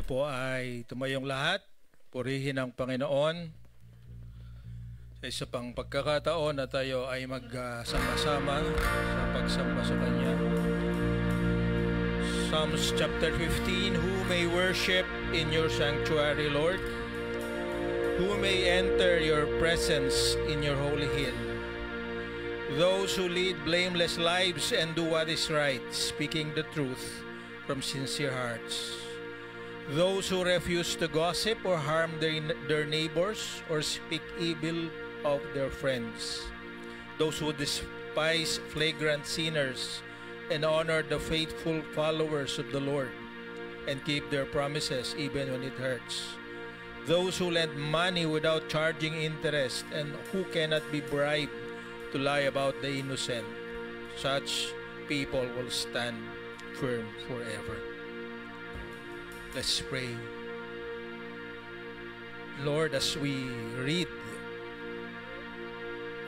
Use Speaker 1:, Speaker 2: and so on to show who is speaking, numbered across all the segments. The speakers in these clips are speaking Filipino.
Speaker 1: Tayo po ay tumayong lahat, purihin ang Panginoon. Sa isa pang pagkakataon na tayo ay magsama-sama sa pagsamba sa Kanya. Psalms chapter 15, Who may worship in your sanctuary, Lord? Who may enter your presence in your holy hill? Those who lead blameless lives and do what is right, speaking the truth from sincere hearts. Those who refuse to gossip or harm their neighbors or speak evil of their friends. Those who despise flagrant sinners and honor the faithful followers of the Lord and keep their promises even when it hurts. Those who lend money without charging interest and who cannot be bribed to lie about the innocent. Such people will stand firm forever. Let's pray. Lord, as we read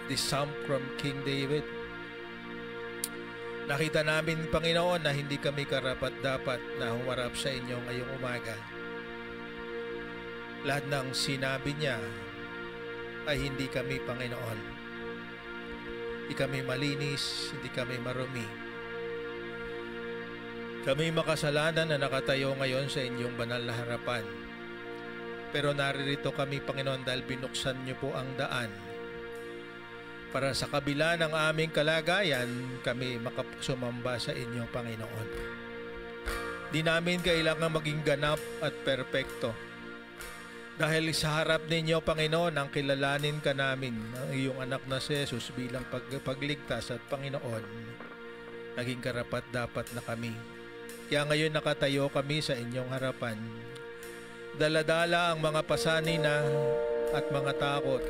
Speaker 1: this psalm from King David, nakita namin, Panginoon, na hindi kami karapat-dapat na humarap sa inyo ngayong umaga. Lahat ng sinabi niya ay hindi kami, Panginoon. Hindi kami malinis, hindi kami marumi. Kami makasalanan na nakatayo ngayon sa inyong banal na harapan. Pero naririto kami, Panginoon, dahil binuksan niyo po ang daan para sa kabila ng aming kalagayan, kami makasumamba sa inyo, Panginoon. Di namin kailangan maging ganap at perpekto. Dahil sa harap ninyo, Panginoon, ang kilalanin ka namin, ang iyong anak na si Jesus bilang pagligtas at Panginoon, naging karapat-dapat na kami. Kaya ngayon nakatayo kami sa inyong harapan. Daladala ang mga pasanina at mga takot,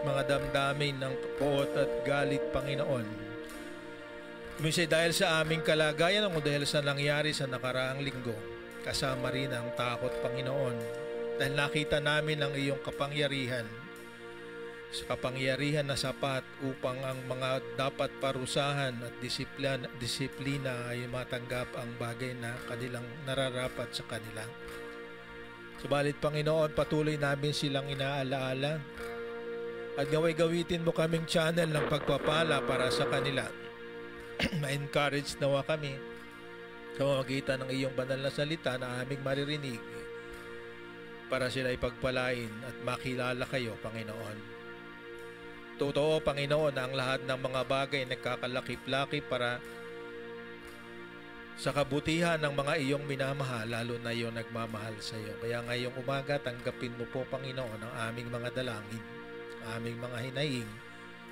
Speaker 1: mga damdamin ng poot at galit, Panginoon. Minsan dahil sa aming kalagayan o dahil sa nangyari sa nakaraang linggo, kasama rin ang takot, Panginoon. Dahil nakita namin ang iyong kapangyarihan, sa kapangyarihan na sapat upang ang mga dapat parusahan at disiplina ay matanggap ang bagay na kanilang nararapat sa kanila. Subalit, Panginoon, patuloy namin silang inaalaala at gawitin mo kaming channel ng pagpapala para sa kanila. Ma-encourage nawa kami sa pamamagitan ng iyong banal na salita na aming maririnig para sila ipagpalain at makilala kayo, Panginoon. Totoo, Panginoon, na ang lahat ng mga bagay nagkakalakip-lakip para sa kabutihan ng mga iyong minamahal, lalo na iyong nagmamahal sa iyo. Kaya ngayong umaga, tanggapin mo po, Panginoon, ang aming mga dalangin, ang aming mga hinaing,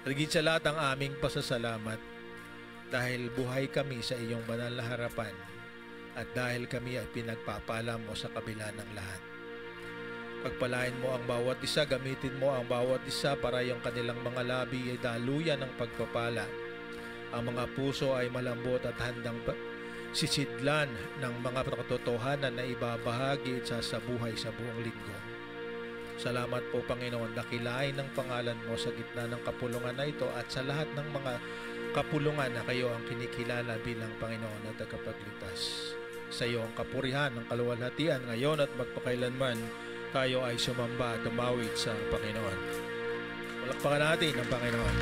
Speaker 1: rigid sa lahat ang aming pasasalamat dahil buhay kami sa iyong banal na harapan at dahil kami ay pinagpapala mo sa kabila ng lahat. Pagpalain mo ang bawat isa, gamitin mo ang bawat isa para yung kanilang mga labi ay daluyan ng pagpapala. Ang mga puso ay malambot at handang sisidlan ng mga katotohanan na ibabahagi sa buhay sa buong linggo. Salamat po, Panginoon, dakilain ng pangalan mo sa gitna ng kapulungan na ito at sa lahat ng mga kapulungan na kayo ang kinikilala bilang Panginoon at tagapagligtas. Sa iyo ang kapurihan, ang kaluwalhatian ngayon at magpakailanman. Tayo ay sumamba at tumawid sa Panginoon. Palakpakan natin ang Panginoon.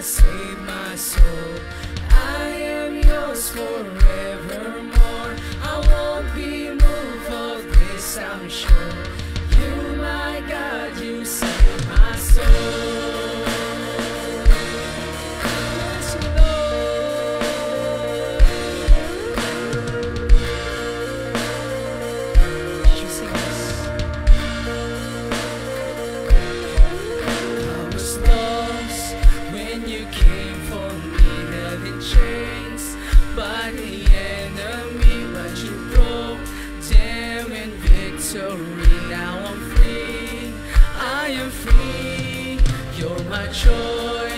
Speaker 2: Save my soul. I am yours forevermore. I won't be moved of this, I'm sure. You, my God, you save my soul. Yes, Lord. You sing this. I was lost when you came for me, held in chains by the enemy, but you broke them in victory. victory. Now I'm free, I am free. You're my joy,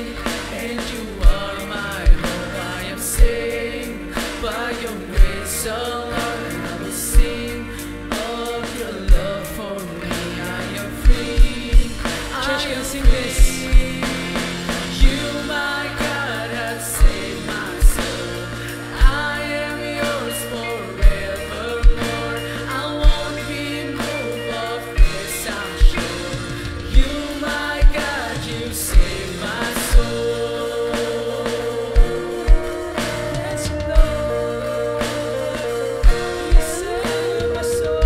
Speaker 2: and you are my hope. I am saved by your grace alone. I will sing of your love for me. I am free,
Speaker 3: Church,
Speaker 2: I
Speaker 3: can
Speaker 2: am
Speaker 3: sing this.
Speaker 2: free. You, my God, have saved my soul. I am yours forevermore. I won't be moved of this, I'm sure. You, my God, you saved my soul. Yes, Lord, you saved my soul.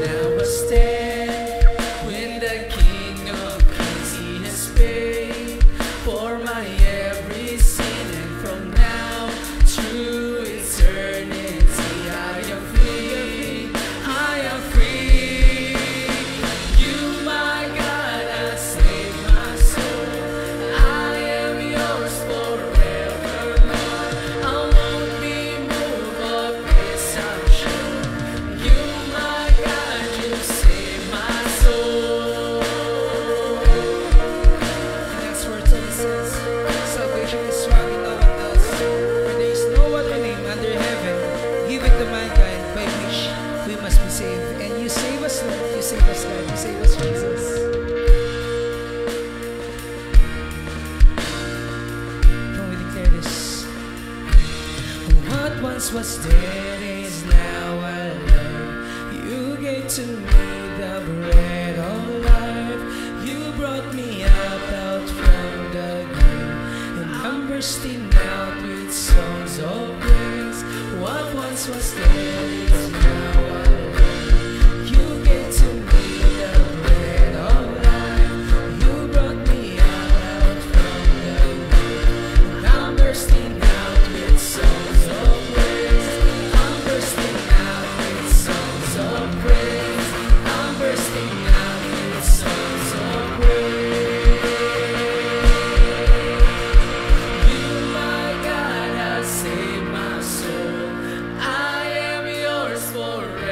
Speaker 2: Now I stand when the King of Kings He has paid for my every sin, and from now to eternity I am free. I am free. You, my God, have saved my soul. I am yours forevermore. I won't be moved of this, I'm sure. You, my God, you save my soul.
Speaker 3: The next word says, salvation is found in no one else. For there is no other name under heaven given to mankind by which we must be saved. And you save us, Lord. You save us, God. You save us, Jesus. Can we declare this?
Speaker 2: What once was dead is now alive. You gave to me the bread of life. You brought me out from the grave, and I'm bursting out with songs of praise. What once was dead is now alive. You gave to me the bread of life. You brought me out from the grave, and I'm bursting out with songs of praise. I'm bursting out with songs of praise. I'm bursting out with songs of praise. You, my God, have saved my soul. I am yours forever.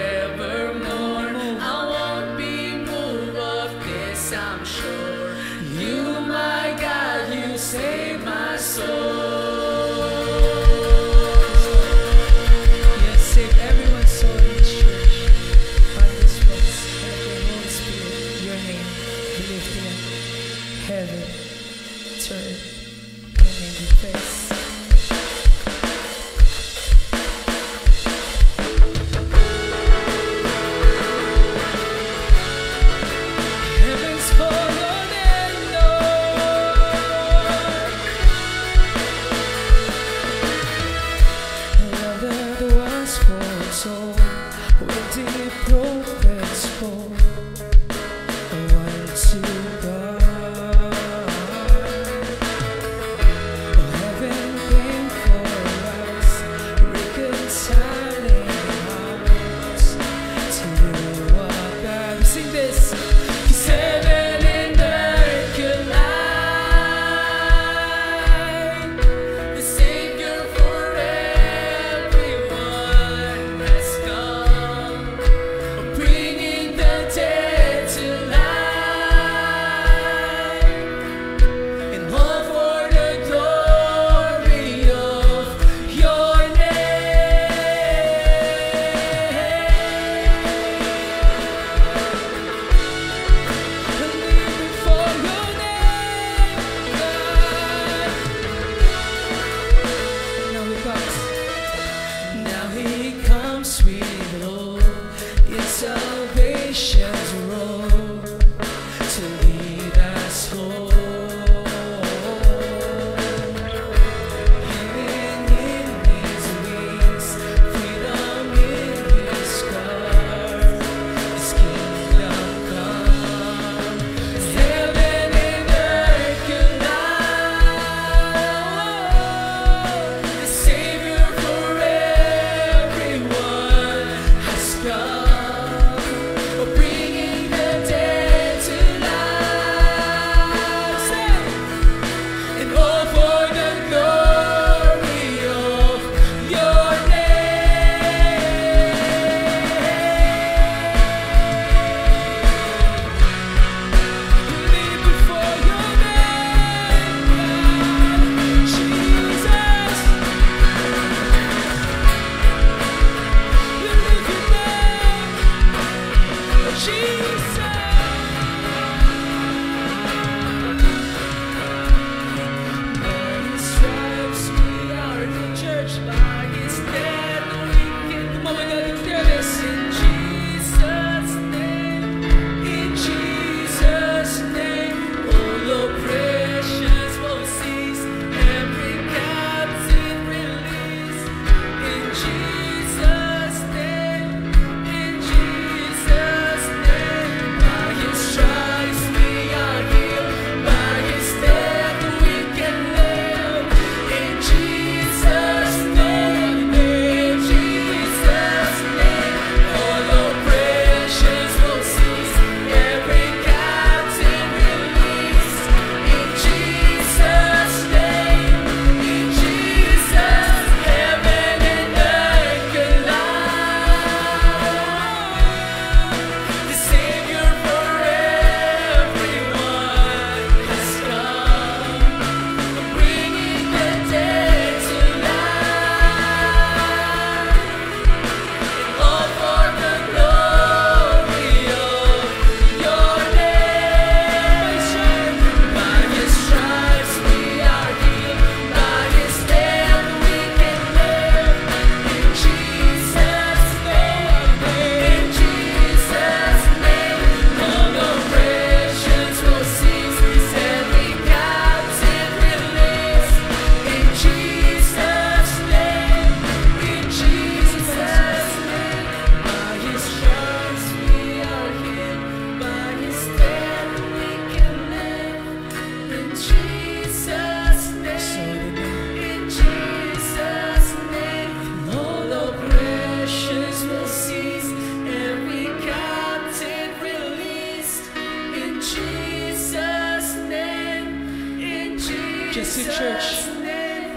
Speaker 3: Just in church,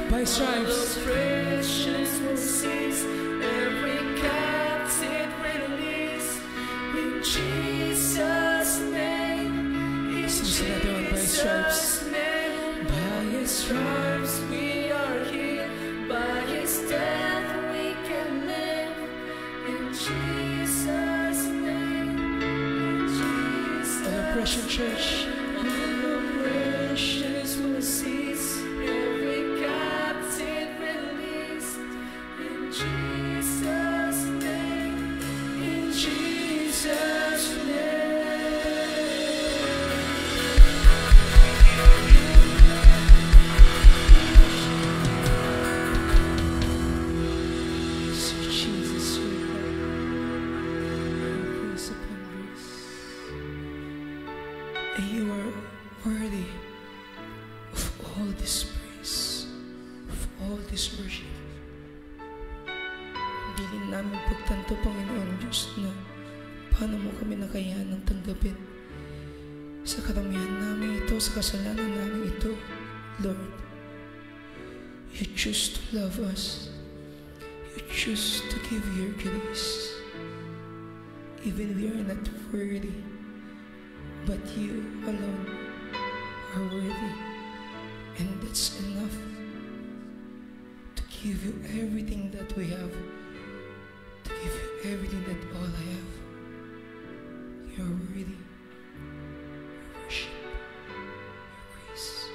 Speaker 3: by stripes. Sing another one, by stripes.
Speaker 2: By His stripes we are healed. By His death we can live. In Jesus' name. In Jesus'
Speaker 3: All oppression, church.
Speaker 2: all oppressions will cease. Every captive released. In Jesus' name. In Jesus' name.
Speaker 3: Sweet Jesus, sweet Lord, grace upon grace. And you are worthy of all this praise, of all this worship. Hindi namin pagtanto, Panginoon Diyos, na paano mo kami nakayanan tanggapin sa karamihan namin ito, sa kasalanan namin ito, Lord. You choose to love us. You choose to give your grace. Even we are not worthy, but you alone are worthy. And that's enough to give you everything that we have, to give you everything that all I have. You are worthy. Your worship, your grace.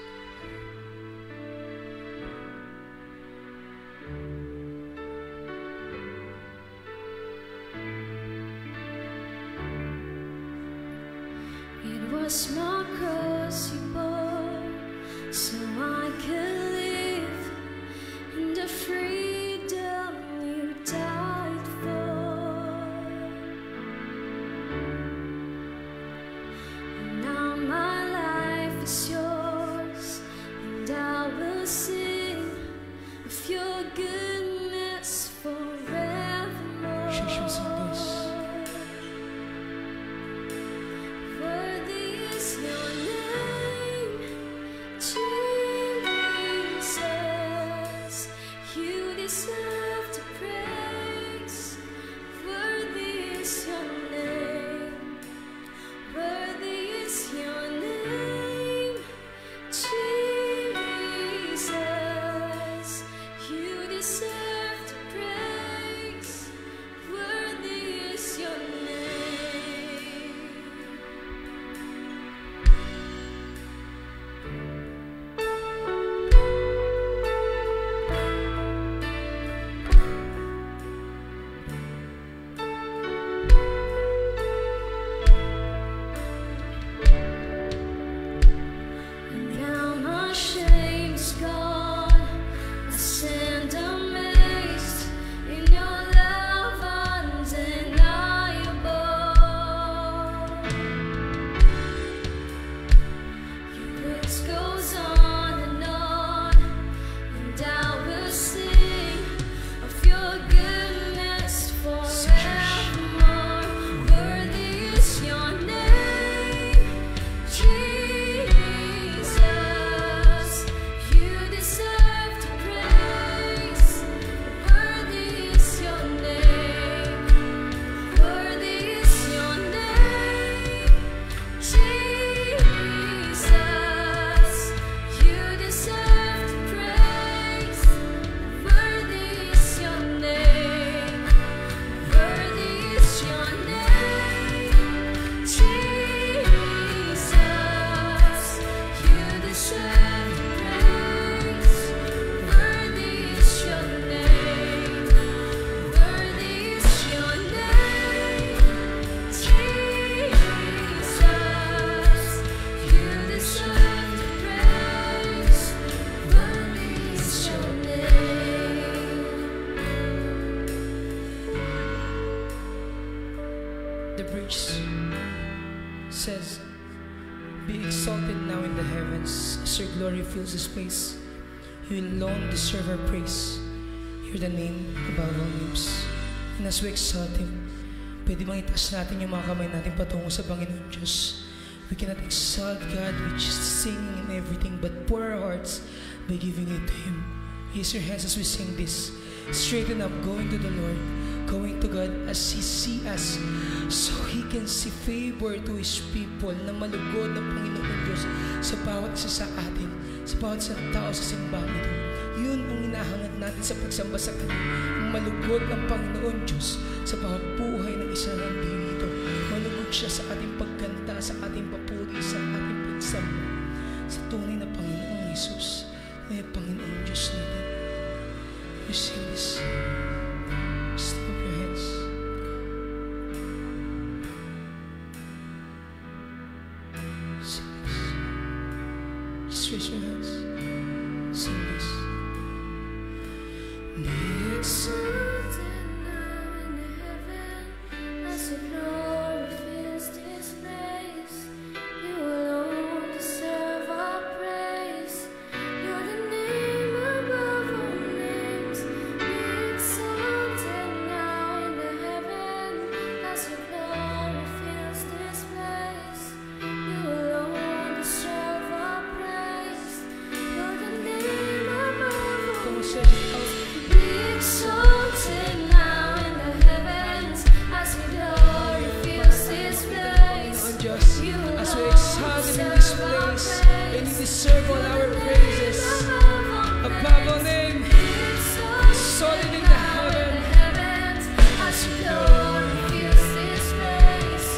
Speaker 2: It was my cross you bore, so I could live in the freedom you died for. And now my life is yours, and I will sing of your goodness forevermore.
Speaker 3: Church, we sing this.
Speaker 2: Worthy is your name, Jesus. You
Speaker 3: verse says, "Be exalted now in the heavens as your glory fills this place. You alone deserve our praise. You're the name above all names." And as we exalt Him, pwede bang itaas natin yung mga kamay natin patungo sa Panginoon Diyos? We cannot exalt God with just singing and everything, but pour our hearts by giving it to Him. Raise your hands as we sing this. Straighten up, going to the Lord, going to God as He see us, so He can see favor to His people, na malugod ng Panginoon Diyos sa bawat isa sa atin, sa bawat sa tao sa simbahan ito. Yun ang hinahangad natin sa pagsamba sa Kanya, ang malugod ng Panginoon Diyos sa bawat buhay ng isa ng dito. Malugod siya sa ating pagkanta, sa ating papuri, sa ating pagsamba, sa tunay na Panginoong Jesus, na Panginoong Diyos natin. You sing this. Just lift up your hands. Sing this. Just raise your hands. Sing this. Be exalted now in heaven as your glory fills this place. You alone deserve our praise. You're the name above all names. Be exalted now in the heaven as your glory fills this place. You alone deserve our praise. You're the name above all names. Be exalted now in the heavens as your glory fills this place. You as we exalt Him in this place, and you deserve all our praises. Above all name, exalted in the heavens as your glory fills this place.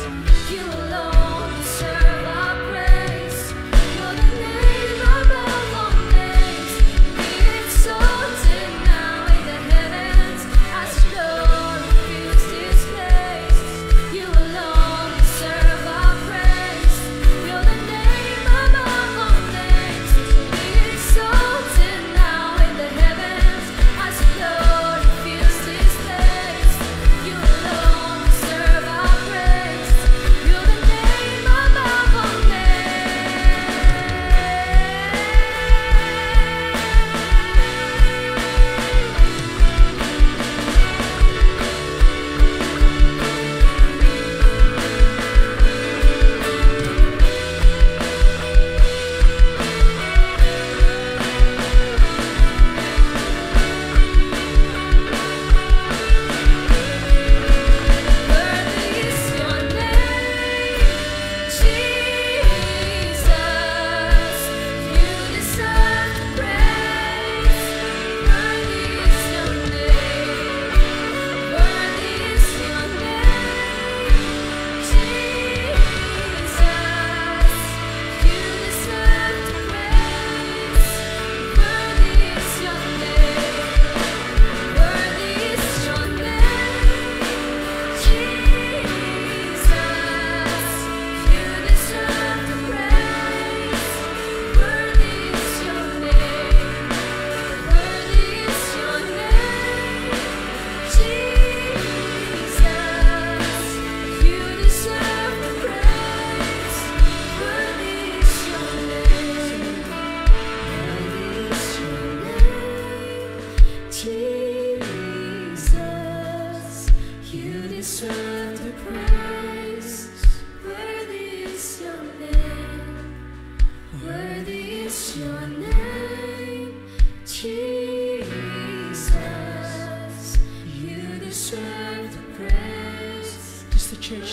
Speaker 3: You alone deserve our praise. You're the name above all names. Be exalted now in the heavens as your glory fills this place. You alone deserve our praise. You're the name above all names. Be exalted now in the heavens as your glory fills this place. You alone deserve our praise. You're the name above all Worthy is your name, Jesus. You deserve praise. Worthy is your name. Worthy is your name, Jesus. You deserve praise. Worthy is your name. Worthy is your name, Jesus. You deserve the praise. Worthy is your name. Worthy is your name, Jesus. You deserve the praise. Worthy is your name. Worthy is your name, Jesus. You deserve the praise. Worthy is your name. Worthy is your name, Jesus. You deserve the praise. Just the church.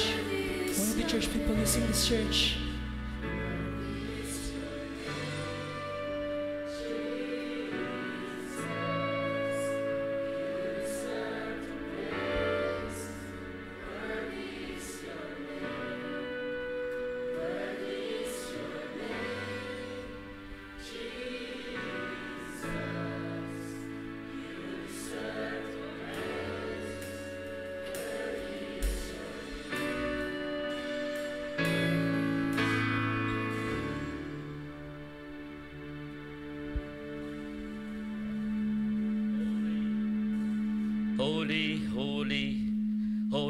Speaker 3: One of the church people who sing this church.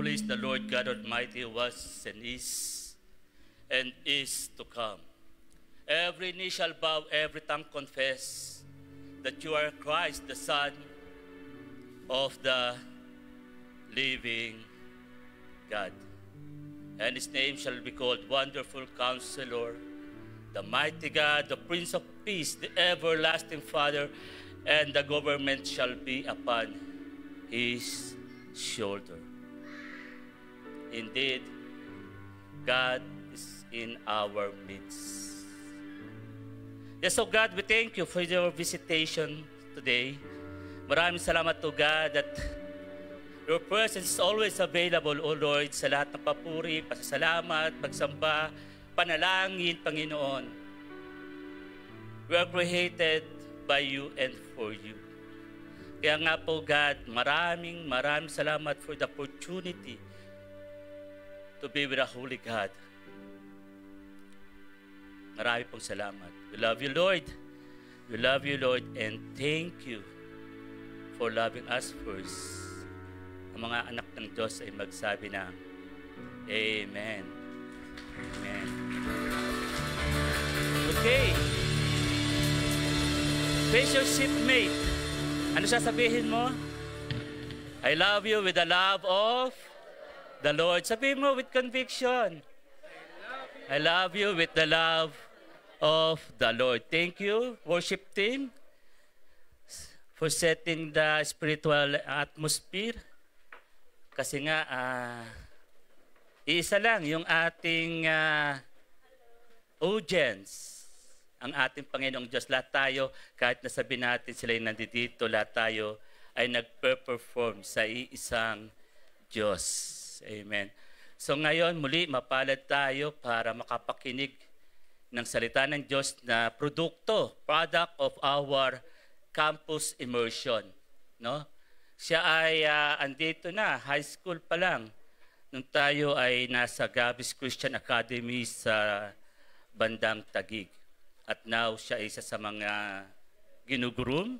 Speaker 4: Holy is the Lord God Almighty, who was and is to come. Every knee shall bow, every tongue confess that you are Christ, the Son of the living God. And his name shall be called Wonderful Counselor, the Mighty God, the Prince of Peace, the Everlasting Father, and the government shall be upon his shoulder. Indeed, God is in our midst. Yes, so God, we thank you for your visitation today. Maraming salamat to God that your presence is always available, O Lord, sa lahat ng papuri, pasasalamat, pagsamba, panalangin, Panginoon. We are created by you and for you. Kaya nga po, God, maraming salamat for the opportunity to be with the Holy God. Marami pong salamat. We love you, Lord. We love you, Lord, and thank you for loving us first. Ang mga anak ng Diyos ay magsabi ng Amen. Amen. Okay. Face your shipmate. Ano sasabihin mo? I love you with the love of the Lord. Sabihin mo with conviction. I love you with the love of the Lord. Thank you, worship team, for setting the spiritual atmosphere. Kasi nga, isa lang yung ating audience, ang ating Panginoong Diyos. Lahat tayo, kahit nasabi natin sila yung nandito, lahat tayo ay nagpe-perform sa iisang Diyos. Amen. So ngayon, muli, mapalad tayo para makapakinig ng salita ng Diyos na product of our campus immersion. No? Siya ay andito na, high school pa lang, nung tayo ay nasa Gabis Christian Academy sa bandang Taguig. At now, siya ay isa sa mga ginugroom,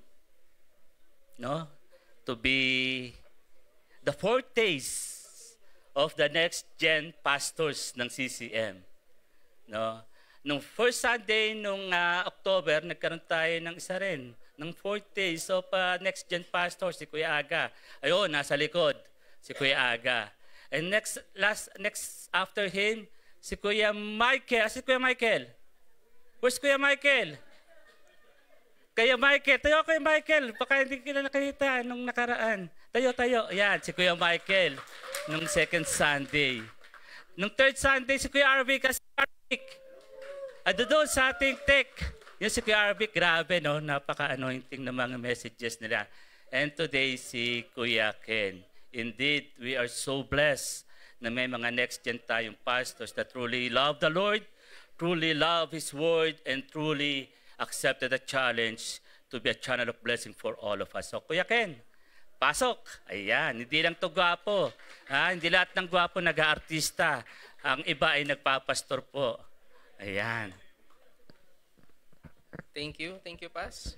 Speaker 4: no? To be the fortes of the next gen pastors ng CCM. No? Nung first Sunday nung October, nagkaroon tayo ng isa rin, ng 4 days of next gen pastor, si Kuya Aga. Ayun, nasa likod, si Kuya Aga. And next after him, si Kuya Michael. Si Kuya Michael. Where's Kuya Michael? Kuya Michael. Tayo, Kuya Michael. Baka hindi kita nakita nung nakaraan. Tayo. Yan, si Kuya Michael. Nung second Sunday. Nung third Sunday, si Kuya Arvic. Kasi Arvic. Doon sa ating tech. Yung si Kuya Arvic, grabe, no? Napaka-anointing ng mga messages nila. And today, si Kuya Ken. Indeed, we are so blessed na may mga next-gen tayong pastors that truly love the Lord, truly love His Word, and truly accepted the challenge to be a channel of blessing for all of us. So, Kuya Ken, pasok. Ayan, hindi lang to gwapo. Hindi lahat ng gwapo nag-aartista. Ang iba ay nagpapastor po. Ayan.
Speaker 5: Thank you, Pas.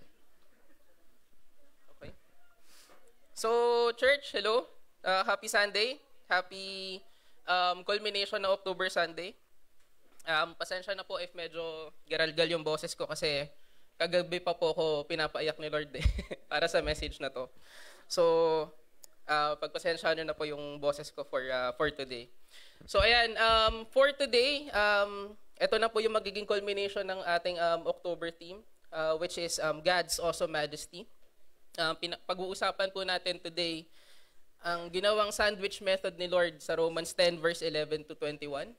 Speaker 5: Okay. So, church, hello. Happy Sunday. Happy culmination ng October Sunday. Pasensya na po if medyo garalgal yung boses ko kasi kagabi pa po ako pinapaiyak ni Lord para sa message na to. So, pagpasensya nyo na po yung boses ko for today. So, ayan, for today, ito na po yung magiging culmination ng ating October theme, which is God's Awesome Majesty. Pag-uusapan po natin today ang ginawang sandwich method ni Lord sa Romans 10 verse 11 to 21.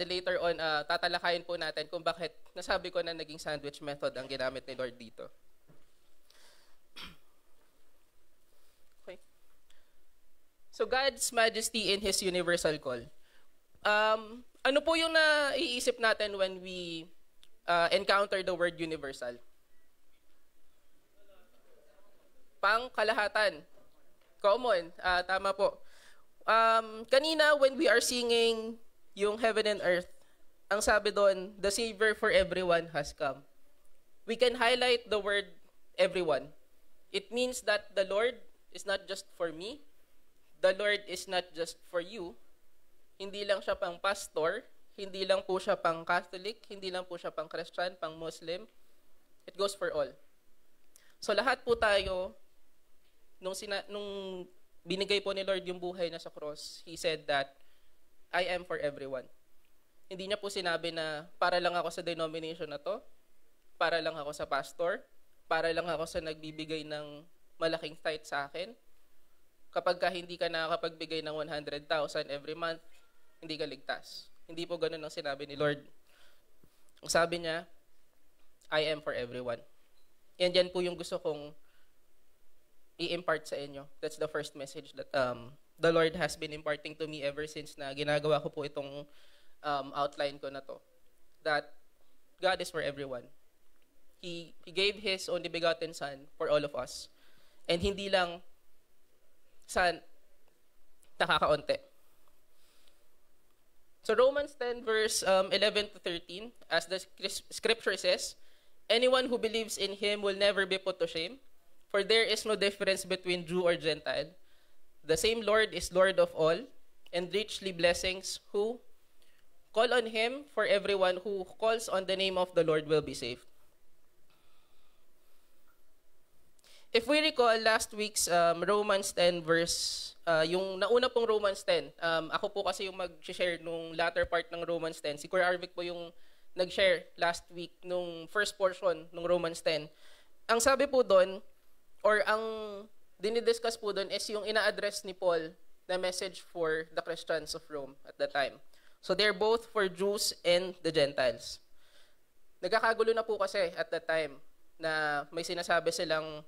Speaker 5: Later on, tatalakayin po natin kung bakit nasabi ko na naging sandwich method ang ginamit ni Lord dito. Okay. So God's majesty in His universal call. Ano po yung naiisip natin when we encounter the word universal? Pangkalahatan. Common. Tama po. Kanina, when we are singing yung heaven and earth, ang sabi doon, the Savior for everyone has come. We can highlight the word everyone. It means that the Lord is not just for me, the Lord is not just for you. Hindi lang siya pang pastor, hindi lang po siya pang Catholic, hindi lang po siya pang Christian, pang Muslim. It goes for all. So lahat po tayo, nung binigay po ni Lord yung buhay na sa cross, He said that, I am for everyone. Hindi niya po sinabi na para lang ako sa denomination na to, para lang ako sa pastor, para lang ako sa nagbibigay ng malaking tithe sa akin. Kapag hindi ka nakakapagbigay ng 100,000 every month, hindi ka ligtas. Hindi po ganun ang sinabi ni Lord. Ang sabi niya, I am for everyone. And yan po yung gusto kong i-impart sa inyo. That's the first message that the Lord has been imparting to me ever since na ginagawa ko po itong outline ko na to. That God is for everyone. He gave His only begotten Son for all of us. And hindi lang sa nakakaunti. So Romans 10 verse 11 to 13, as the scripture says, anyone who believes in Him will never be put to shame, for there is no difference between Jew or Gentile. The same Lord is Lord of all, and richly blessings who call on Him, for everyone who calls on the name of the Lord will be saved. If we recall last week's Romans 10 verse, yung nauna pong Romans 10, ako po kasi yung mag-share nung latter part ng Romans 10. Si Kuya Arvic po yung nag-share last week nung first portion ng Romans 10. Ang sabi po doon, or ang dinidiscuss po doon is yung ina-address ni Paul na message for the Christians of Rome at the time. So they're both for Jews and the Gentiles. Nagkakagulo na po kasi at that time na may sinasabi silang,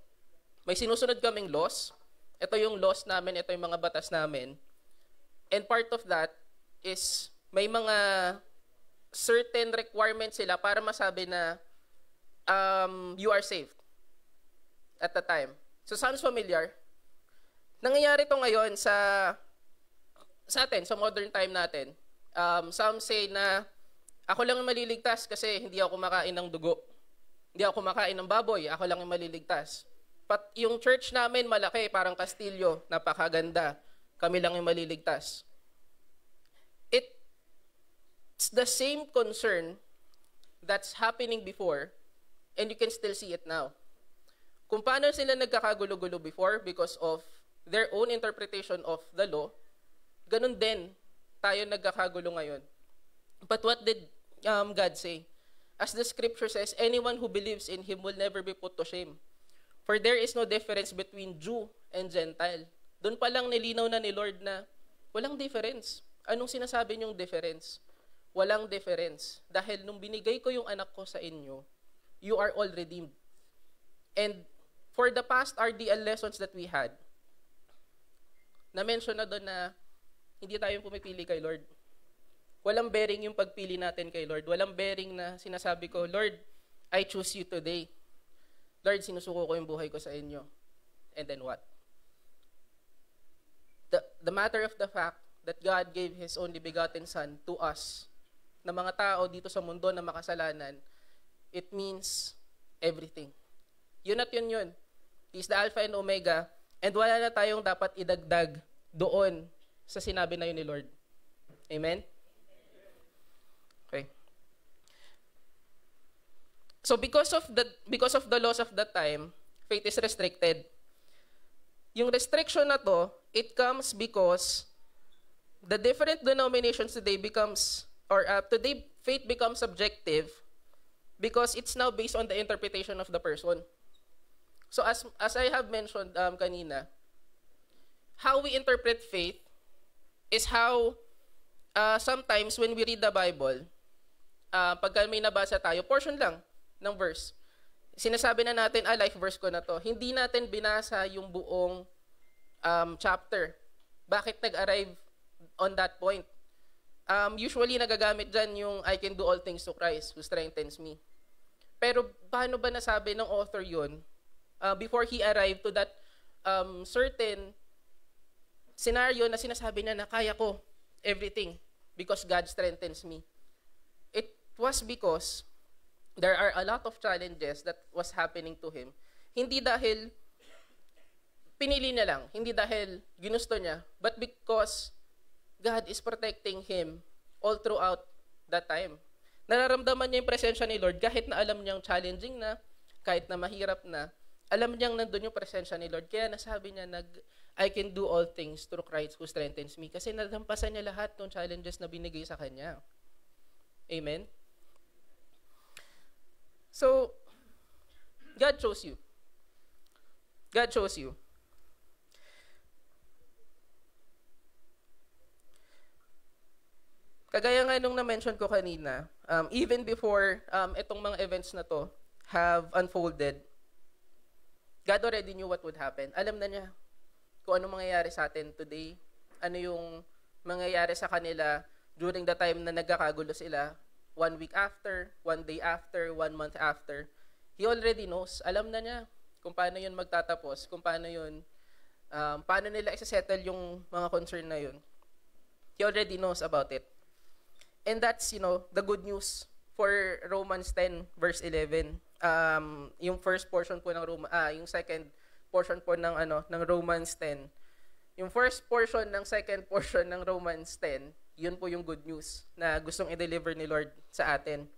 Speaker 5: may sinusunod kaming laws. Ito yung laws namin, ito yung mga batas namin. And part of that is may mga certain requirements sila para masabi na you are saved at the time. So sounds familiar? Nangyayari to ngayon sa atin, sa modern time natin. Some say na ako lang yung maliligtas kasi hindi ako kumakain ng dugo. Hindi ako kumakain ng baboy, ako lang yung maliligtas. Yung church namin malaki, parang kastilyo, napakaganda. Kami lang yung maliligtas. It's the same concern that's happening before, and you can still see it now. Kung paano sila nagkakagulo-gulo before because of their own interpretation of the law, ganun din tayo nagkakagulo ngayon. But what did God say? As the scripture says, anyone who believes in Him will never be put to shame. For there is no difference between Jew and Gentile. Doon pa lang nilinaw na ni Lord na walang difference. Anong sinasabi niyong difference? Walang difference. Dahil nung binigay ko yung anak ko sa inyo, you are all redeemed. And for the past RDL lessons that we had, na-mention na doon na hindi tayo pumipili kay Lord. Walang bearing yung pagpili natin kay Lord. Walang bearing na sinasabi ko, Lord, I choose you today. Lord, sinusuko ko yung buhay ko sa inyo. And then what? The matter of the fact that God gave His only begotten Son to us, na mga tao dito sa mundo na makasalanan, it means everything. Yun at yun. He's the Alpha and Omega, and wala na tayong dapat idagdag doon sa sinabi na yun ni Lord. Amen? Okay. So because of the laws of that time, faith is restricted. Yung restriction na to, it comes because the different denominations today today faith becomes subjective because it's now based on the interpretation of the person. So as I have mentioned kanina, how we interpret faith is how sometimes when we read the Bible, pagka may nabasa tayo, portion lang ng verse. Sinasabi na natin, life verse ko na to. Hindi natin binasa yung buong chapter. Bakit nag-arrive on that point? Usually, nagagamit dyan yung I can do all things to Christ who strengthens me. Pero paano ba nasabi ng author yun before he arrived to that certain scenario na sinasabi na kaya ko everything because God strengthens me? It was because there are a lot of challenges that was happening to him. Hindi dahil pinili niya lang. Hindi dahil ginusto niya, but because God is protecting him all throughout that time. Nararamdaman niya yung presensya ni Lord kahit na alam niyang challenging na, kahit na mahirap na, alam niyang nandun yung presensya ni Lord. Kaya nasabi niya, I can do all things through Christ who strengthens me. Kasi nalampasan niya lahat ng challenges na binigay sa kanya. Amen? So, God chose you. God chose you. Kagaya nga nung na-mention ko kanina, even before itong mga events na to have unfolded, God already knew what would happen. Alam na niya kung ano mangyayari sa atin today, ano yung mangyayari sa kanila during the time na nagkakagulo sila, 1 week after, 1 day after, 1 month after. He already knows. Alam na niya kung paano yun magtatapos, kung paano yun, paano nila isa-settle yung mga concern na yun. He already knows about it. And that's, the good news for Romans 10 verse 11. Yung first portion po ng yung second portion po ng Romans 10. Yung first portion ng second portion ng Romans 10, yun po yung good news na gustong i-deliver ni Lord sa atin.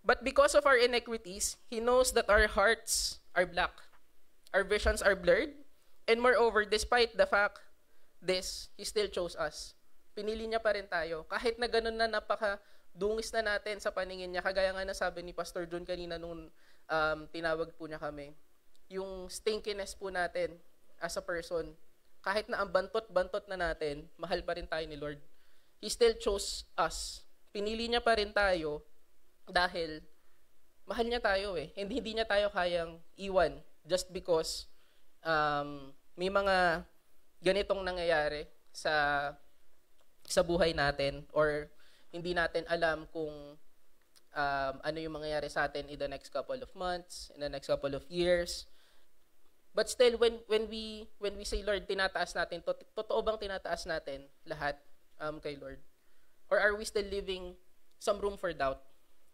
Speaker 5: But because of our iniquities, He knows that our hearts are black. Our visions are blurred. And moreover, despite the fact this, He still chose us. Pinili niya pa rin tayo. Kahit na ganun na napaka-dungis na natin sa paningin niya, kagaya nga nasabi ni Pastor John kanina nung tinawag po niya kami. Yung stinkiness po natin as a person, kahit na ang bantot-bantot na natin, mahal pa rin tayo ni Lord. He still chose us. Pinili niya pa rin tayo dahil mahal niya tayo eh. Hindi niya tayo kayang iwan just because may mga ganitong nangyayari sa buhay natin or hindi natin alam kung ano yung mangyayari sa atin in the next couple of months, in the next couple of years. But still, when we say, Lord, tinataas natin, totoo bang tinataas natin lahat kay Lord? Or are we still leaving some room for doubt?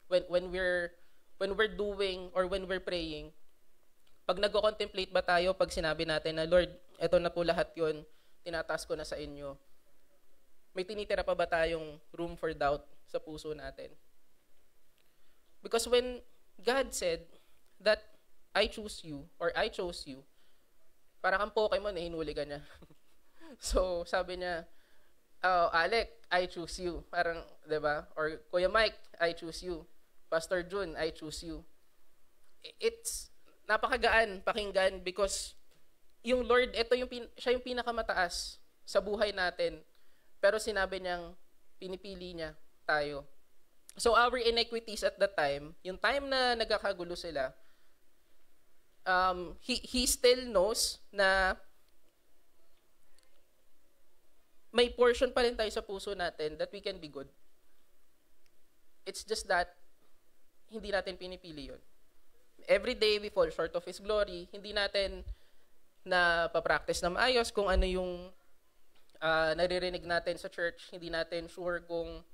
Speaker 5: When we're doing or when we're praying, pag nag-contemplate ba tayo pag sinabi natin na, Lord, eto na po lahat yun, tinataas ko na sa inyo, may tinitira pa ba tayong room for doubt sa puso natin? Because when God said that I choose you or I chose you, para kang Pokemon eh, hinuli ka niya. So, sabi niya, oh, Alec, I choose you. Parang, di ba? Or Kuya Mike, I choose you. Pastor Jun, I choose you. It's napakagaan pakinggan because yung Lord, siya yung pinakamataas sa buhay natin. Pero sinabi niyang pinipili niya tayo. So our iniquities at that time, yung time na nagkakagulo sila, he still knows na may portion pa rin tayo sa puso natin that we can be good. It's just that hindi natin pinipili yun. Every day we fall short of His glory. Hindi natin na pa-practice na maayos kung ano yung naririnig natin sa church. Hindi natin sure kung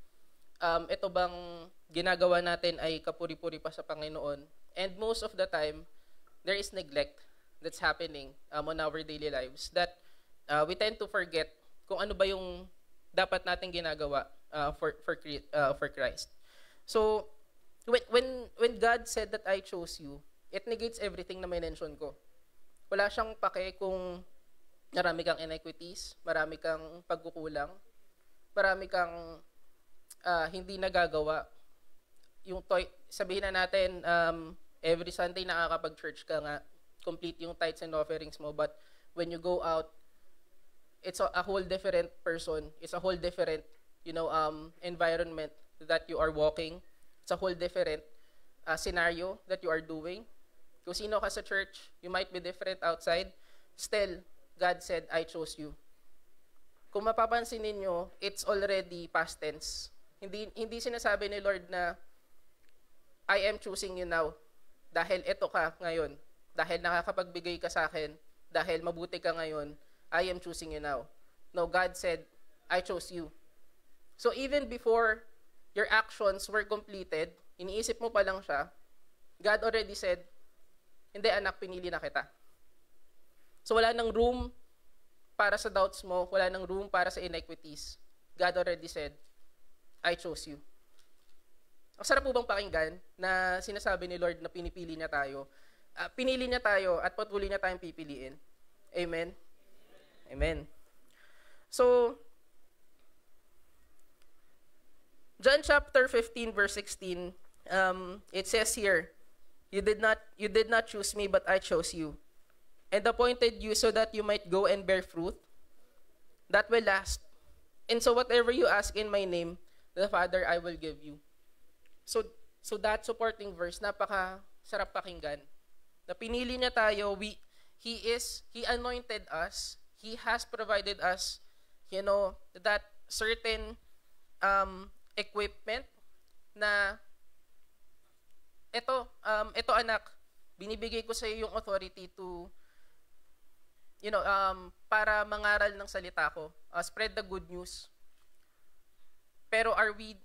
Speaker 5: ito bang ginagawa natin ay kapuri-puri pa sa Panginoon. And most of the time, there is neglect that's happening on our daily lives that we tend to forget kung ano ba yung dapat natin ginagawa for Christ. So, when God said that I chose you, it negates everything na mention ko. Wala siyang pake kung marami kang iniquities, marami kang pagkukulang, marami kang hindi nagagawa. Sabihin na natin, every Sunday nakakapag-church ka nga, complete yung tithes and offerings mo, but when you go out, it's a whole different person. It's a whole different, environment that you are walking. It's a whole different scenario that you are doing. Kung sino ka sa church, you might be different outside. Still, God said, I chose you. Kung mapapansin ninyo, it's already past tense. Hindi sinasabi ni Lord na, I am choosing you now. Dahil ito ka ngayon. Dahil nakakapagbigay ka sa akin. Dahil mabuti ka ngayon. I am choosing you now. No, God said, I chose you. So even before your actions were completed, iniisip mo pa lang siya, God already said, hindi anak, pinili na kita. So wala nang room para sa doubts mo, wala nang room para sa iniquities. God already said, I chose you. Ang sarap po bang pakinggan na sinasabi ni Lord na pinipili niya tayo? Pinili niya tayo at patuloy niya tayong pipiliin. Amen? Amen. So, John chapter 15 verse 16, it says here, You did not choose me, but I chose you, and appointed you so that you might go and bear fruit that will last. And so whatever you ask in my name, the Father I will give you. So that supporting verse, napaka sarap pakinggan. Na pinili niya tayo, He anointed us, He has provided us, that certain equipment na ito anak, binibigay ko sa iyo yung authority to para mangaral ng salita ko, spread the good news. Pero are we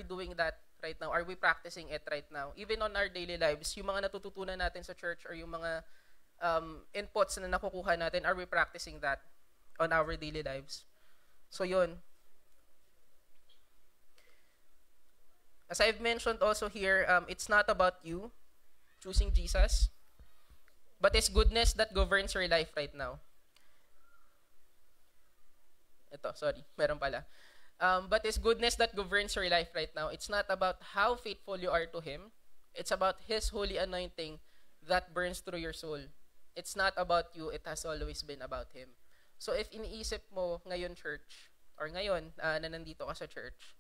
Speaker 5: doing that right now? Are we practicing it right now? Even on our daily lives, yung mga natututunan natin sa church or yung mga inputs na nakukuha natin, are we practicing that on our daily lives? So yun. As I've mentioned also here, it's not about you choosing Jesus, but it's goodness that governs your life right now. Meron pala. But it's goodness that governs your life right now. It's not about how faithful you are to Him. It's about His holy anointing that burns through your soul. It's not about you. It has always been about Him. So if iniisip mo ngayon, church, or ngayon na nandito ka sa church,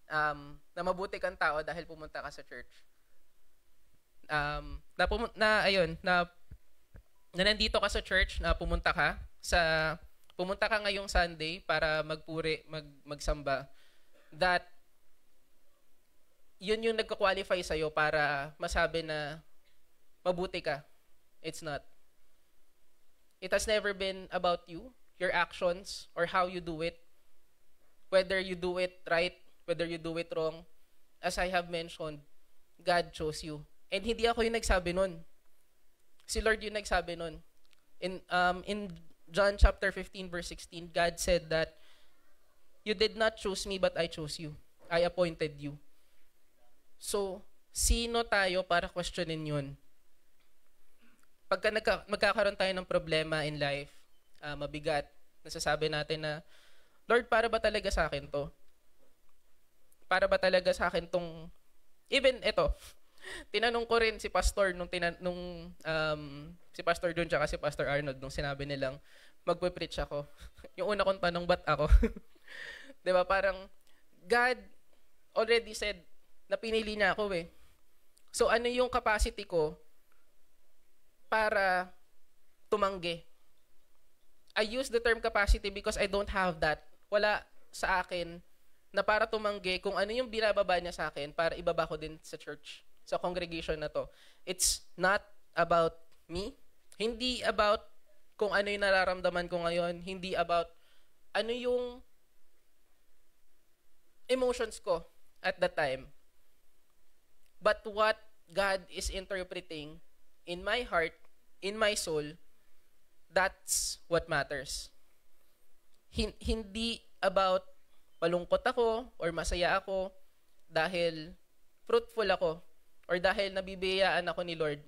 Speaker 5: na mabuti kang tao dahil pumunta ka sa church, na nandito ka sa church, na pumunta ka ngayong Sunday para magpuri, magsamba, that yun yung nagka-qualify sa'yo para masabi na mabuti ka. It's not. It has never been about you, your actions, or how you do it. Whether you do it right, whether you do it wrong. As I have mentioned, God chose you. And hindi ako yung nagsabi nun. Si Lord yung nagsabi nun. In John chapter 15 verse 16, God said that, You did not choose me, but I chose you. I appointed you. So, sino tayo para questionin yun? Pagka magkakaroon tayo ng problema in life, mabigat, nasasabi natin na, Lord, para ba talaga sa akin to? Para ba talaga sa akin tong... Even ito, tinanong ko rin si Pastor si Pastor Jun tsaka si Pastor Arnold nung sinabi nilang magpe-preach ako. Yung una kong tanong, ba't ako? Diba? Parang God already said na pinili niya ako eh. So ano yung capacity ko para tumanggi? I use the term capacity because I don't have that. Wala sa akin na para tumanggi kung ano yung binababa niya sa akin para ibaba ko din sa church, sa congregation na to. It's not about me. Hindi about kung ano yung nararamdaman ko ngayon. Hindi about ano yung emotions ko at that time. But what God is interpreting in my heart, in my soul, that's what matters. Hindi about malungkot ako or masaya ako dahil fruitful ako or dahil nabibiyayaan ako ni Lord.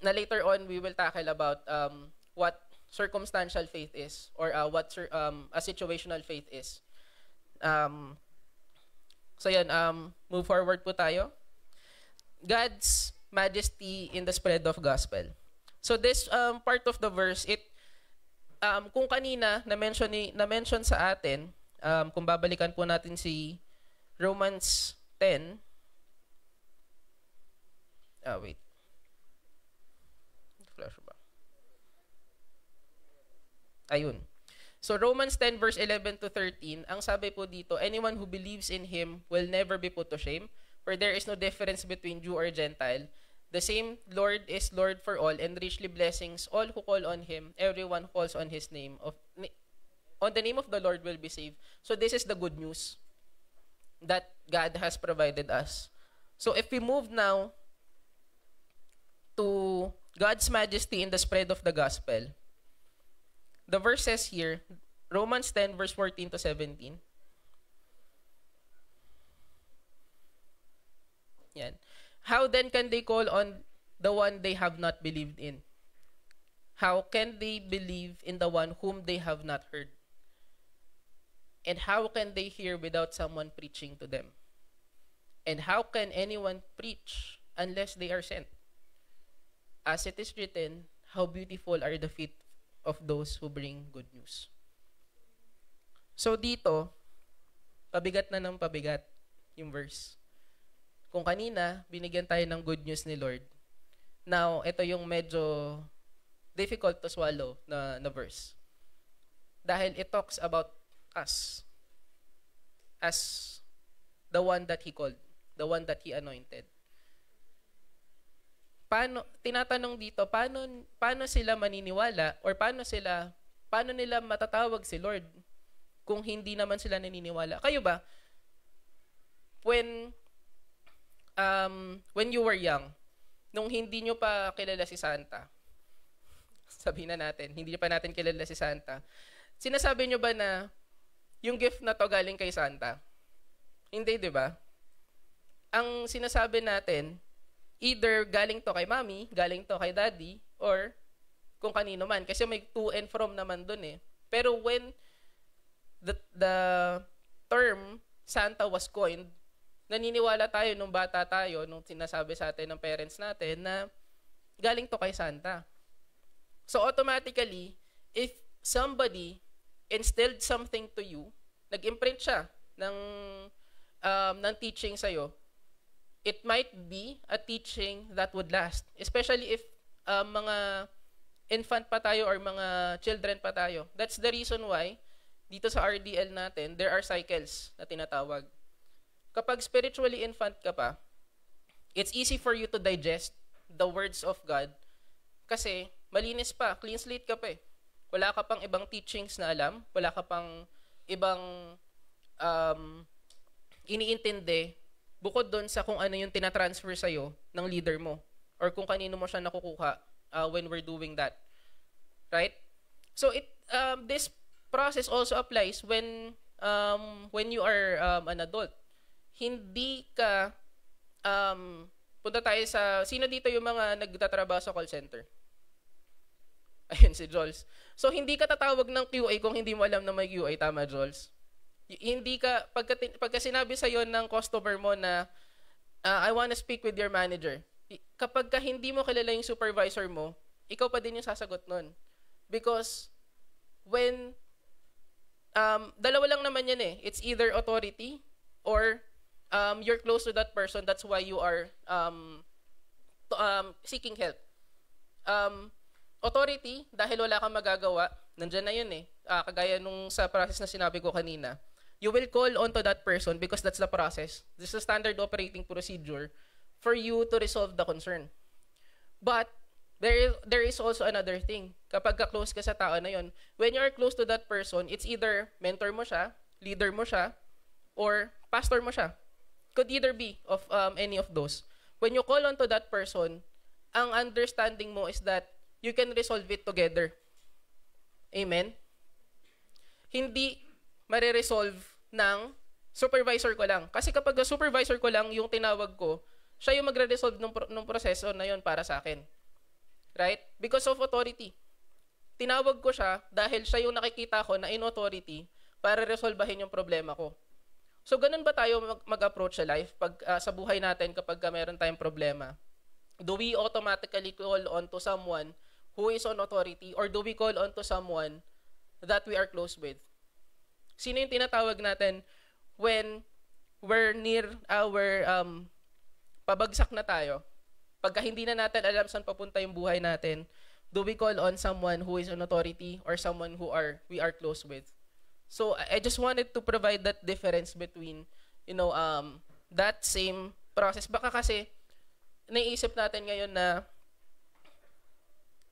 Speaker 5: Na later on, we will tackle about what circumstantial faith is or what a situational faith is. So yan, move forward po tayo. God's majesty in the spread of gospel. So this part of the verse, kung kanina na-mention sa atin, kung babalikan po natin si Romans 10. Wait. Flashback. Ayun. So Romans 10 verse 11 to 13, ang sabi po dito, anyone who believes in Him will never be put to shame, for there is no difference between Jew or Gentile. The same Lord is Lord for all, and richly blessings all who call on Him. Everyone calls on His name. On the name of the Lord will be saved. So this is the good news that God has provided us. So if we move now to God's majesty in the spread of the gospel. The verse says here, Romans 10 verse 14 to 17. Yan. How then can they call on the one they have not believed in? How can they believe in the one whom they have not heard? And how can they hear without someone preaching to them? And how can anyone preach unless they are sent? As it is written, how beautiful are the feet of those who bring good news. So dito, pabigat na ng pabigat yung verse. Kung kanina, binigyan tayo ng good news ni Lord. Now, ito yung medyo difficult to swallow na verse. Dahil it talks about us as the one that He called, the one that He anointed. Tinatanong dito, paano sila maniniwala or paano nila matatawag si Lord kung hindi naman sila naniniwala? Kayo ba? When you were young, nung hindi nyo pa kilala si Santa, sabihin na natin, hindi pa natin kilala si Santa, sinasabi nyo ba na yung gift na to galing kay Santa? Hindi, di ba? Ang sinasabi natin, either galing to kay mommy, galing to kay daddy, or kung kanino man. Kasi may to and from naman dun eh. Pero when the term Santa was coined, naniniwala tayo nung bata tayo, nung sinasabi sa atin ng parents natin na galing to kay Santa. So automatically, if somebody instilled something to you, nag-imprint siya ng teaching sa'yo, it might be a teaching that would last. Especially if mga infant pa tayo or mga children pa tayo. That's the reason why dito sa RDL natin, there are cycles na tinatawag. Kapag spiritually infant ka pa, it's easy for you to digest the words of God kasi malinis pa, clean slate ka pa eh. Wala ka pang ibang teachings na alam, wala ka pang ibang iniintindi bukod doon sa kung ano yung tinatransfer sa'yo ng leader mo or kung kanino mo siya nakukuha when we're doing that. Right? So this process also applies when you are an adult. Hindi ka punta tayo sa sino dito yung mga nagtatrabaho sa call center? Ayun si Jols. So hindi ka tatawag ng QA kung hindi mo alam na may QA, tama Jols? Hindi ka pagka sinabi sa iyo ng customer mo na I want to speak with your manager. Kapag ka hindi mo kilala yung supervisor mo, ikaw pa din yung sasagot nun. Because when dalawa lang naman yan eh. It's either authority or you're close to that person. That's why you are seeking help. Authority, dahil wala kang magagawa, nandyan na yun eh. Kagaya nung sa process na sinabi ko kanina. You will call on to that person because that's the process. This is a standard operating procedure for you to resolve the concern. But there is also another thing. Kapag ka-close ka sa tao na yun, when you're close to that person, it's either mentor mo siya, leader mo siya, or pastor mo siya. Could either be of any of those. When you call on to that person, ang understanding mo is that you can resolve it together. Amen? Hindi mariresolve ng supervisor ko lang. Kasi kapag supervisor ko lang yung tinawag ko, siya yung magre-resolve ng proseso na yun para sa akin. Right? Because of authority. Tinawag ko siya dahil siya yung nakikita ko na in authority para resolbahin yung problema ko. So, ganun ba tayo mag-approach sa life pag sa buhay natin kapag meron tayong problema? Do we automatically call on to someone who is on authority or do we call on to someone that we are close with? Sino yung tinatawag natin when we're near our pabagsak na tayo? Pagka hindi na natin alam saan papunta yung buhay natin, do we call on someone who is on authority or someone who we are close with? So I just wanted to provide that difference between, that same process. Baka kasi naiisip natin ngayon na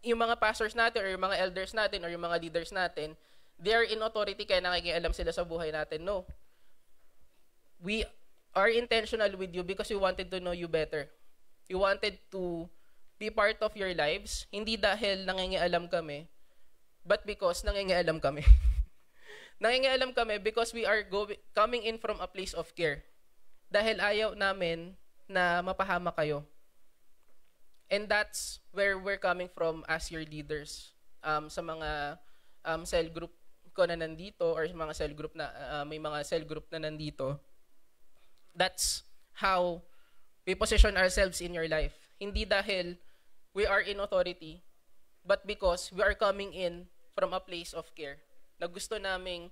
Speaker 5: yung mga pastors natin or yung mga elders natin or yung mga leaders natin, they are in authority kaya nakikialam sila sa buhay natin. No. We are intentional with you because we wanted to know you better. We wanted to be part of your lives, hindi dahil nangingialam kami, but because nangingialam kami. Nangingialam kami because we are coming in from a place of care. Dahil ayaw namin na mapahama kayo. And that's where we're coming from as your leaders. Sa mga cell group ko na nandito or mga cell group na may mga cell group na nandito. That's how we position ourselves in your life. Hindi dahil we are in authority, but because we are coming in from a place of care. Na gusto naming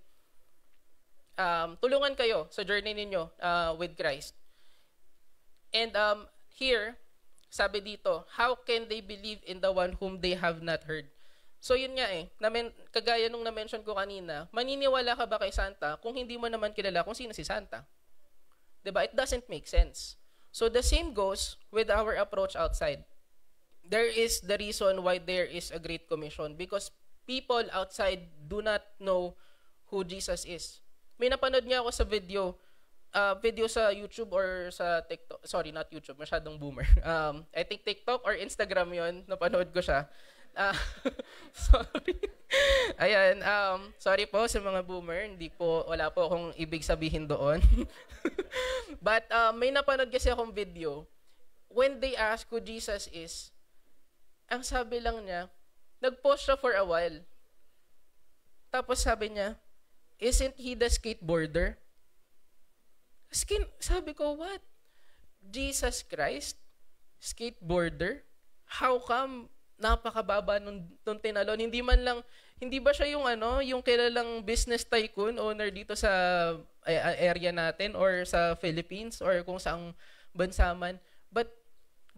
Speaker 5: tulungan kayo sa journey ninyo with Christ. And here, sabi dito, how can they believe in the one whom they have not heard? So yun nga kagaya nung na-mention ko kanina, maniniwala ka ba kay Santa kung hindi mo naman kilala kung sino si Santa? Diba? It doesn't make sense. So the same goes with our approach outside. There is the reason why there is a Great Commission because people outside do not know who Jesus is. May napanood niya ako sa video sa YouTube or sa TikTok. Sorry, not YouTube. Masyadong boomer. I think TikTok or Instagram yon. Napanood ko siya. Sorry. Ayan. Sorry po sa mga boomer. Wala po akong ibig sabihin doon. But may napanood kasi akong video. When they ask who Jesus is, ang sabi lang niya, nag-pause siya for a while. Tapos sabi niya, isn't he the skateboarder? Sabi ko, what? Jesus Christ? Skateboarder? How come napakababa nung tinalon? Hindi ba siya yung kilalang business tycoon, owner dito sa area natin or sa Philippines or kung saang bansa man? But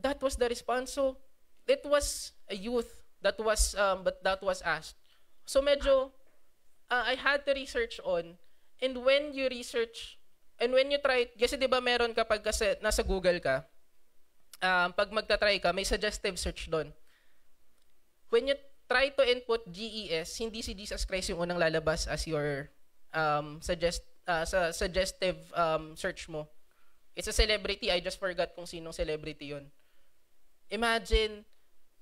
Speaker 5: that was the response. So, it was a youth that was asked. So medyo, I had to research on, and when you research, and when you try, kasi di ba meron kapag kasi nasa Google ka, pag magta-try ka, may suggestive search doon. When you try to input GES, hindi si Jesus Christ yung unang lalabas as your suggestive search mo. It's a celebrity. I just forgot kung sinong celebrity yun. Imagine,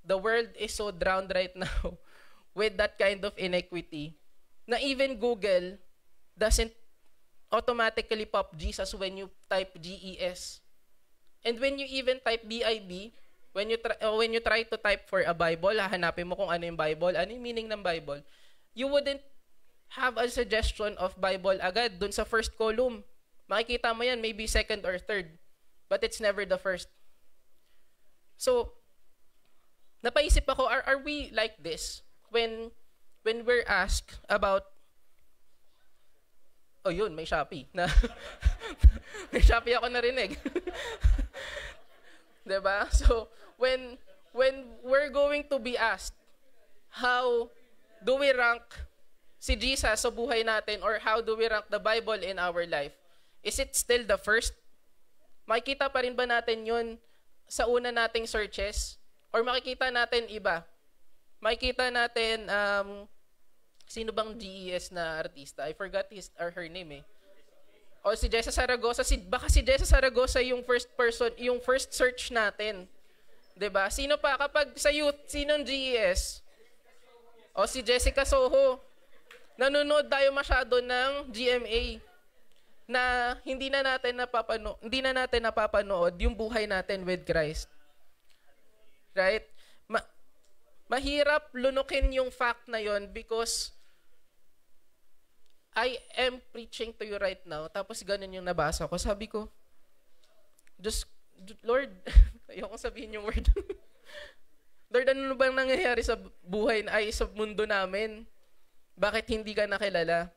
Speaker 5: the world is so drowned right now with that kind of inequity na even Google doesn't automatically pop Jesus when you type GES. And when you even type BIB, when you try to type for a Bible, hahanapin mo kung ano yung Bible, ano yung meaning ng Bible, you wouldn't have a suggestion of Bible agad dun sa first column. Makikita mo yan, maybe second or third. But it's never the first. So, napaisip ako, are we like this? When we're asked about, oh yun, may Shopee. May Shopee ako narinig. Diba? So, when we're going to be asked, how do we rank si Jesus sa buhay natin or how do we rank the Bible in our life? Is it still the first? Makikita pa rin ba natin yun sa una nating searches? Or makikita natin iba? Makikita natin, sino bang GES na artista? I forgot his or her name eh. O si Jessa Saragosa, baka si Jessa Saragosa yung first search natin. 'Di ba? Sino pa kapag sa youth, sinong GES? O si Jessica Soho. Nanonood tayo masyado ng GMA na hindi na natin napapanood yung buhay natin with Christ. Right? Mahirap lunukin yung fact na yon because I am preaching to you right now. Tapos ganun yung nabasa ko. Sabi ko, Lord, ayokong sabihin yung word. Lord, ano bang nangyayari sa buhay, sa mundo namin? Bakit hindi ka nakilala?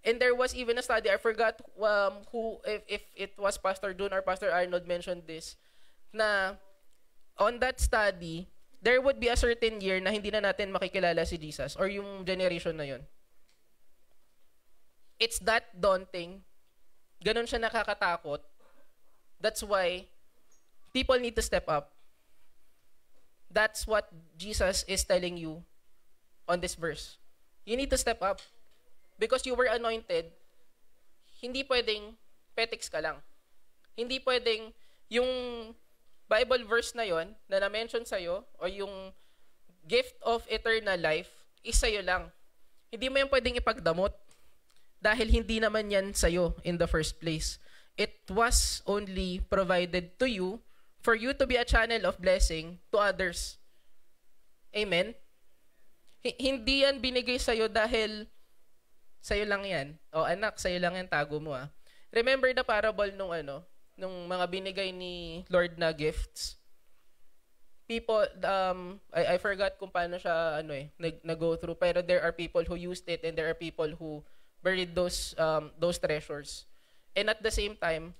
Speaker 5: And there was even a study, I forgot if it was Pastor Dun or Pastor Arnold mentioned this, na on that study, there would be a certain year na hindi na natin makikilala si Jesus or yung generation na yun. It's that daunting. Ganon siya nakakatakot. That's why people need to step up. That's what Jesus is telling you on this verse. You need to step up. Because you were anointed, hindi pwedeng petics ka lang. Hindi pwedeng yung Bible verse na yon na na-mention sa'yo o yung gift of eternal life is sa'yo lang. Hindi mo yan pwedeng ipagdamot dahil hindi naman yan sa'yo in the first place. It was only provided to you for you to be a channel of blessing to others. Amen? Hindi yan binigay sa'yo dahil sa'yo lang yan. O anak, sa'yo lang yan, tago mo Remember the parable nung mga binigay ni Lord na gifts? People, I forgot kung paano siya nag-go through, pero there are people who used it and there are people who buried those treasures. And at the same time,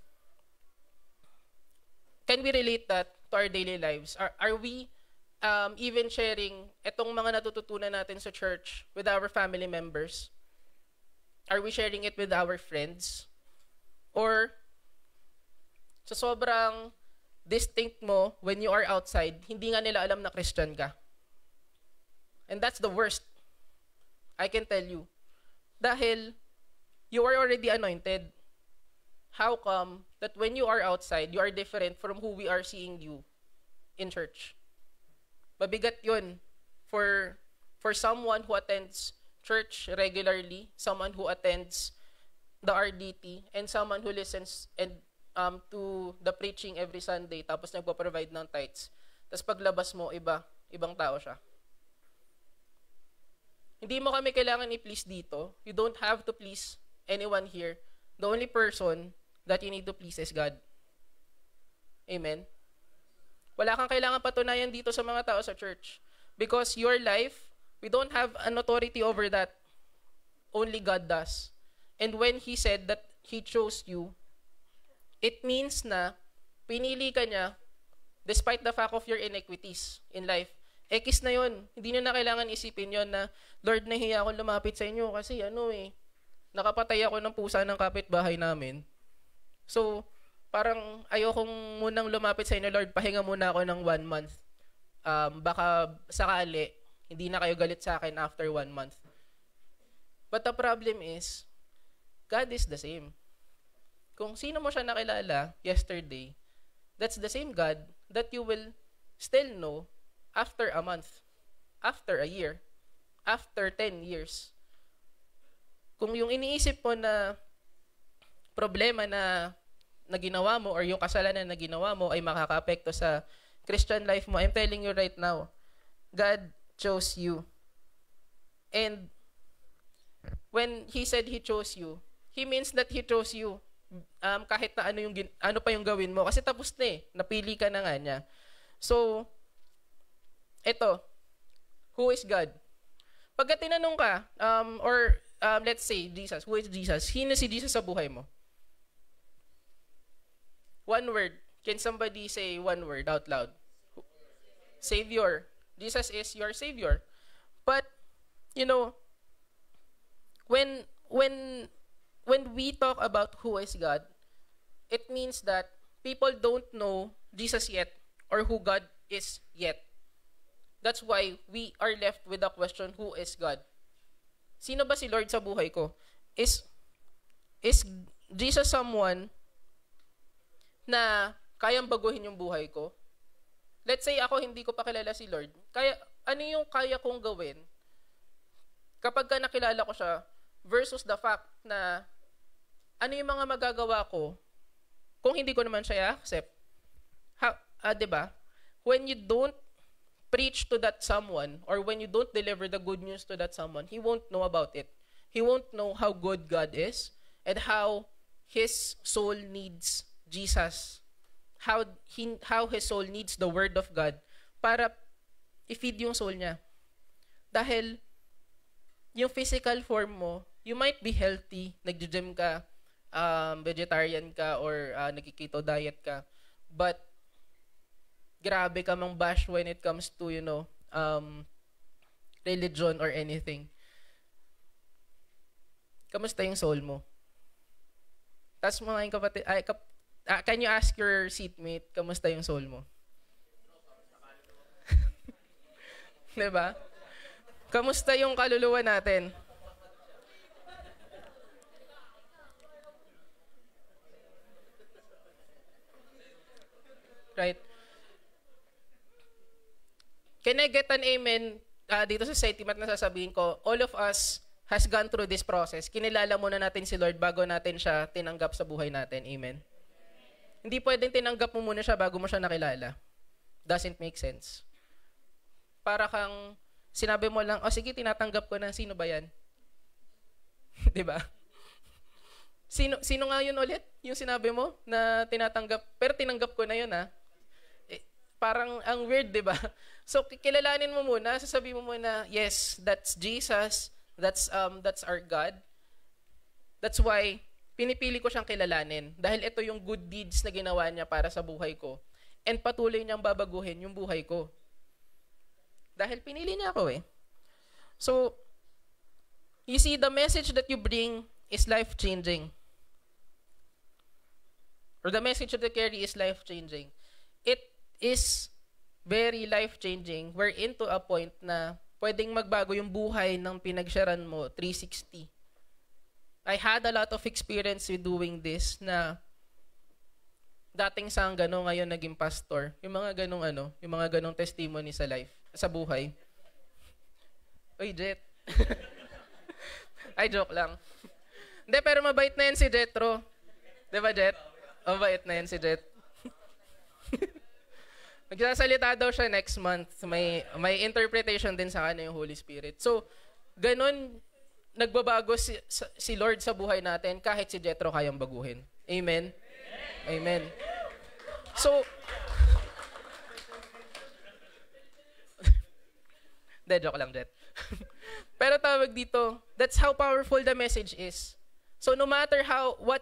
Speaker 5: can we relate that to our daily lives? Are we even sharing itong mga natututunan natin sa church with our family members? Are we sharing it with our friends? Or sa sobrang distinct mo when you are outside, hindi nga nila alam na Christian ka? And that's the worst. I can tell you. Dahil you are already anointed. How come that when you are outside, you are different from who we are seeing you in church? Mabigat yun for someone who attends church regularly, someone who attends the RDT, and someone who listens and to the preaching every Sunday, tapos nagpo-provide ng tithes. Tapos paglabas mo, ibang tao siya. Hindi mo kami kailangan i-please dito. You don't have to please anyone here. The only person that you need to please is God. Amen? Wala kang kailangan patunayan dito sa mga tao sa church. Because your life, we don't have an authority over that. Only God does. And when He said that He chose you, it means na pinili ka niya despite the fact of your iniquities in life. X na yun. Hindi nyo na kailangan isipin yon na, Lord, nahiya akong lumapit sa inyo kasi nakapatay ako ng pusa ng kapitbahay namin. So, parang ayokong munang lumapit sa inyo, Lord, pahinga muna ako ng 1 month. Baka sakali, hindi na kayo galit sa akin after 1 month. But the problem is, God is the same. Kung sino mo siya nakilala yesterday, that's the same God that you will still know after a month, after a year, after 10 years. Kung yung iniisip mo na problema na ginawa mo or yung kasalanan na ginawa mo ay makaka-apekto sa Christian life mo, I'm telling you right now, God chose you. And when He said He chose you, He means that He chose you. Kahit na ano pa yung gawin mo. Kasi tapos na napili ka na nga niya. So, eto, who is God? Pagka tinanong ka, let's say, Jesus, who is Jesus? Sino si Jesus sa buhay mo? One word. Can somebody say one word out loud? Savior. Jesus is your Savior. But, when we talk about who is God, it means that people don't know Jesus yet or who God is yet. That's why we are left with the question, who is God? Sino ba si Lord sa buhay ko? Is Jesus someone na kayang baguhin yung buhay ko? Let's say ako hindi ko pa kilala si Lord. Ano yung kaya kong gawin kapag nakilala ko siya versus the fact na ano yung mga magagawa ko kung hindi ko naman siya accept? Diba? When you don't preach to that someone or when you don't deliver the good news to that someone, he won't know about it. He won't know how good God is and how his soul needs Jesus. How his soul needs the Word of God para i-feed yung soul niya. Dahil yung physical form mo, you might be healthy, nag-gym ka, vegetarian ka, or nagki-keto diet ka, but grabe ka mang bash when it comes to, religion or anything. Kamusta yung soul mo? Tapos mga kapatid, can you ask your seatmate, kamusta yung soul mo? Diba? Kamusta yung kaluluwa natin? Right? Can I get an amen dito sa sentiment na sasabihin ko? All of us has gone through this process. Kinilala muna natin si Lord bago natin siya tinanggap sa buhay natin. Amen? Hindi pwedeng tinanggap mo muna siya bago mo siya nakilala. Doesn't make sense. Para kang sinabi mo lang, sige, tinatanggap ko na. Sino ba yan? Diba? Sino nga yun ulit? Yung sinabi mo na tinatanggap, pero tinanggap ko na yun parang ang weird, diba? So, kilalanin mo muna, sasabihin mo muna, yes, that's Jesus, that's our God. That's why, pinipili ko siyang kilalanin. Dahil ito yung good deeds na ginawa niya para sa buhay ko. And patuloy niyang babaguhin yung buhay ko. Dahil pinili niya ako So, you see, the message that you bring is life-changing. Or the message that you carry is life-changing. It is very life-changing. We're into a point na pwedeng magbago yung buhay ng pinag-sharean mo, 360. I had a lot of experience with doing this na dating sanggano, ngayon naging pastor. Yung mga ganong testimony sa life, sa buhay. Uy, Jet. Ay, joke lang. Hindi, pero mabait na yan si Jetro. Di ba, Jet? Mabait na yan si Jet. Magsasalita daw siya next month. May interpretation din sa kanya yung Holy Spirit. So, ganun, nagbabago si Lord sa buhay natin kahit si Jetro kayang baguhin. Amen? Amen. So, joke lang, Jet. Pero tawag dito, that's how powerful the message is. So, no matter what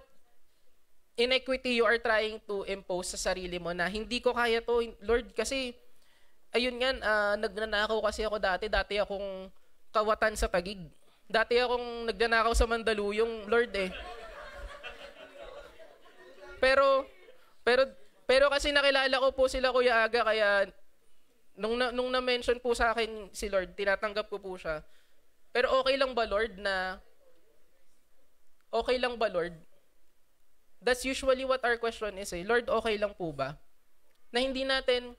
Speaker 5: inequity you are trying to impose sa sarili mo na hindi ko kaya to, Lord, kasi ayun nga, nagnanakaw kasi ako dati akong kawatan sa Taguig. Dati akong nagnanakaw sa Mandaluyong, Lord Pero kasi nakilala ko po sila Kuya Aga, kaya nung na-mention po sa akin si Lord, tinatanggap ko po siya. Pero okay lang ba, Lord, That's usually what our question is Lord, okay lang po ba? Na hindi natin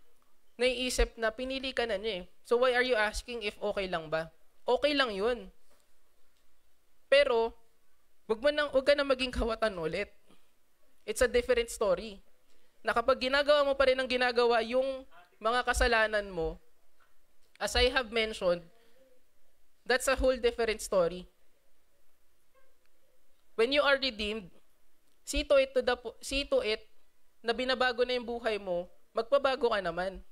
Speaker 5: naiisip na pinili ka na niya So why are you asking if okay lang ba? Okay lang yun. Pero, wag ka na maging kawatan ulit. It's a different story. Na kapag ginagawa mo pa rin ang ginagawa yung mga kasalanan mo, as I have mentioned, that's a whole different story. When you are redeemed, see to it na binabago na yung buhay mo, magpabago ka naman.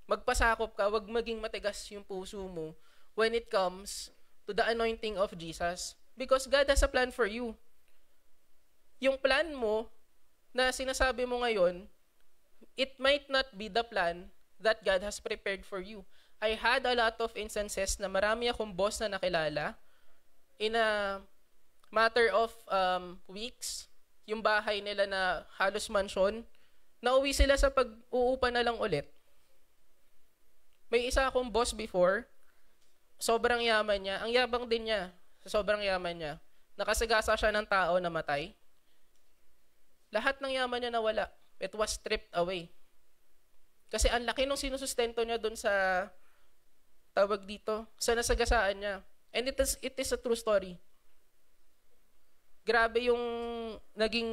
Speaker 5: Magpasakop ka, wag maging matigas yung puso mo when it comes to the anointing of Jesus. Because God has a plan for you. Yung plan mo na sinasabi mo ngayon, it might not be the plan that God has prepared for you. I had a lot of instances na marami akong boss na nakilala in a matter of weeks, yung bahay nila na halos mansion, nauwi sila sa pag-uupa na lang ulit. May isa akong boss before, sobrang yaman niya. Ang yabang din niya, sa sobrang yaman niya. Nakasagasa siya ng tao na matay. Lahat ng yaman niya nawala. It was stripped away. Kasi ang laki nung sinusustento niya dun sa, tawag dito, sa nasagasaan niya. And it is a true story. Grabe yung naging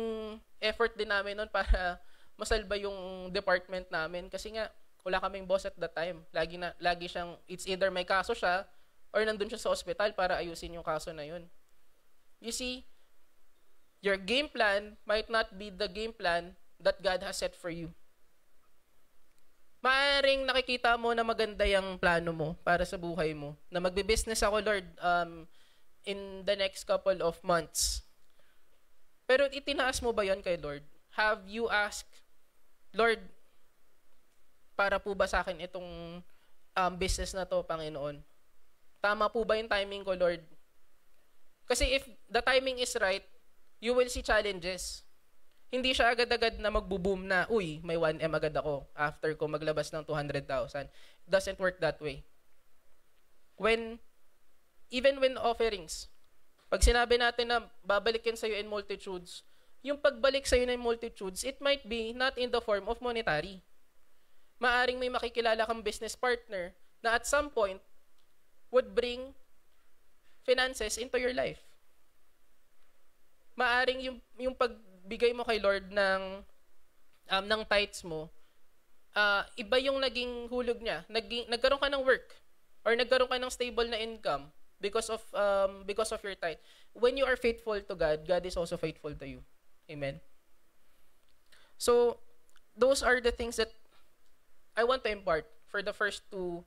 Speaker 5: effort din namin nun para masalba yung department namin. Kasi nga, wala kaming boss at that time. Lagi siyang, it's either may kaso siya or nandun siya sa ospital para ayusin yung kaso na yun. You see, your game plan might not be the game plan that God has set for you. Maaring nakikita mo na maganda yung plano mo para sa buhay mo. Na magbe-business ako, Lord, in the next couple of months. Pero itinaas mo ba yon kay Lord? Have you asked, Lord, para po ba sa akin itong business na to, Panginoon? Tama po ba yung timing ko, Lord? Kasi if the timing is right, you will see challenges. Hindi siya agad-agad na magbo-boom na, uy, may 1M agad ako after ko maglabas ng 200,000. It doesn't work that way. Even when offerings, pag sinabi natin na babalik yan sa'yo in multitudes, yung pagbalik sa'yo in multitudes, it might be not in the form of monetary. Maaring may makikilala kang business partner na at some point would bring finances into your life. Maaring yung pagbigay mo kay Lord ng tithes mo, iba yung naging hulog niya. Nagkaroon ka ng work or nagkaroon ka ng stable na income because of your tithe. When you are faithful to God, God is also faithful to you. Amen. So, those are the things that I want to impart for the first two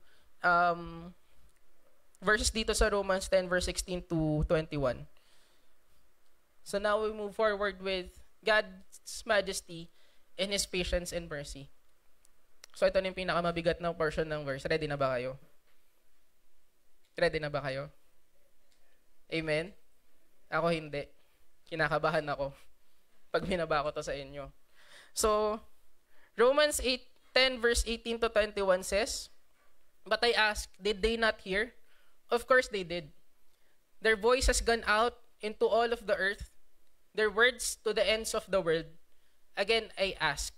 Speaker 5: verses dito sa Romans 10 verse 16 to 21. So now we move forward with God's majesty and His patience and mercy. So ito na yung pinakamabigat na portion ng verse. Ready na ba kayo? Ready na ba kayo? Amen? Ako hindi. Kinakabahan ako pag binaba ko to sa inyo. So, Romans 10 verse 18 to 21 says, "But I ask, did they not hear? Of course they did. Their voice has gone out into all of the earth, their words to the ends of the world. Again, I ask,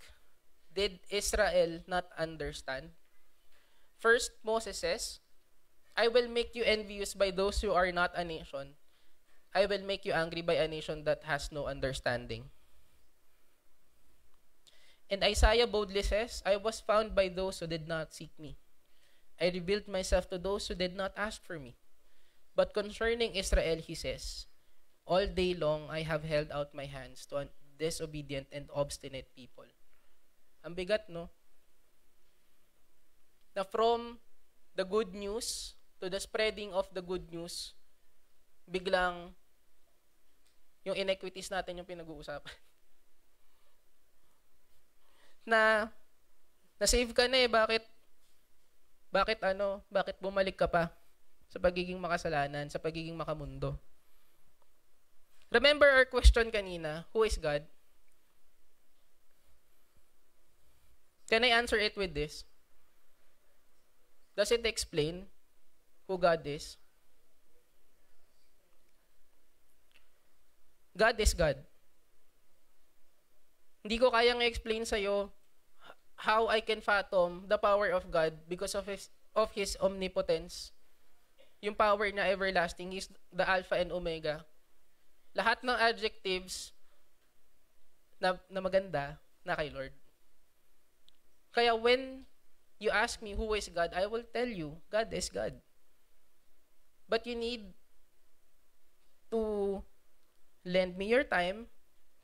Speaker 5: did Israel not understand?" First, Moses says, "I will make you envious by those who are not a nation. I will make you angry by a nation that has no understanding." And Isaiah boldly says, "I was found by those who did not seek me. I revealed myself to those who did not ask for me. But concerning Israel," he says, "all day long I have held out my hands to a disobedient and obstinate people." Ang bigat, no? Na from the good news to the spreading of the good news, biglang yung inequities natin yung pinag-uusapan. Na-save ka na eh, bakit bumalik ka pa sa pagiging makasalanan, sa pagiging makamundo? Remember our question kanina, who is God? Can I answer it with this? Does it explain who God is? God is God. Hindi ko kayang i-explain sa'yo how I can fathom the power of God because of His omnipotence. Yung power na everlasting, He's the Alpha and Omega. Lahat ng adjectives na maganda na kay Lord. Kaya when you ask me who is God, I will tell you, God is God. But you need to lend me your time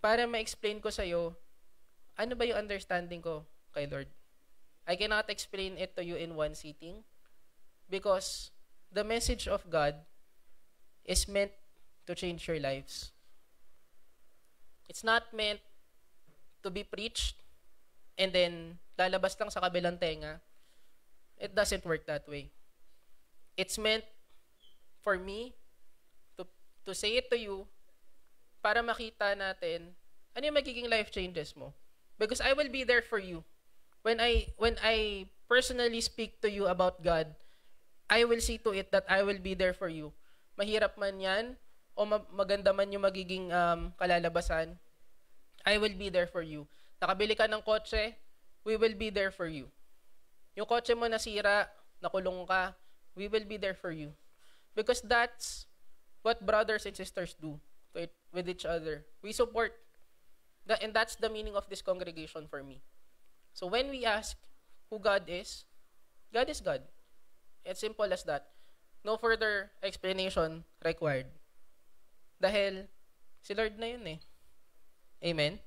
Speaker 5: para ma-explain ko sa'yo ano ba yung understanding ko kay Lord. I cannot explain it to you in one sitting because the message of God is meant to change your lives. It's not meant to be preached and then lalabas lang sa kabilang tenga. It doesn't work that way. It's meant for me to say it to you para makita natin ano yung magiging life changes mo. Because I will be there for you. When I personally speak to you about God, I will see to it that I will be there for you. Mahirap man yan, o maganda man yung magiging kalalabasan, I will be there for you. Nakabili ka ng kotse, we will be there for you. Yung kotse mo nasira, nakulong ka, we will be there for you. Because that's what brothers and sisters do with each other. We support. And that's the meaning of this congregation for me. So when we ask who God is God. It's simple as that. No further explanation required. Dahil si Lord na yun eh. Amen?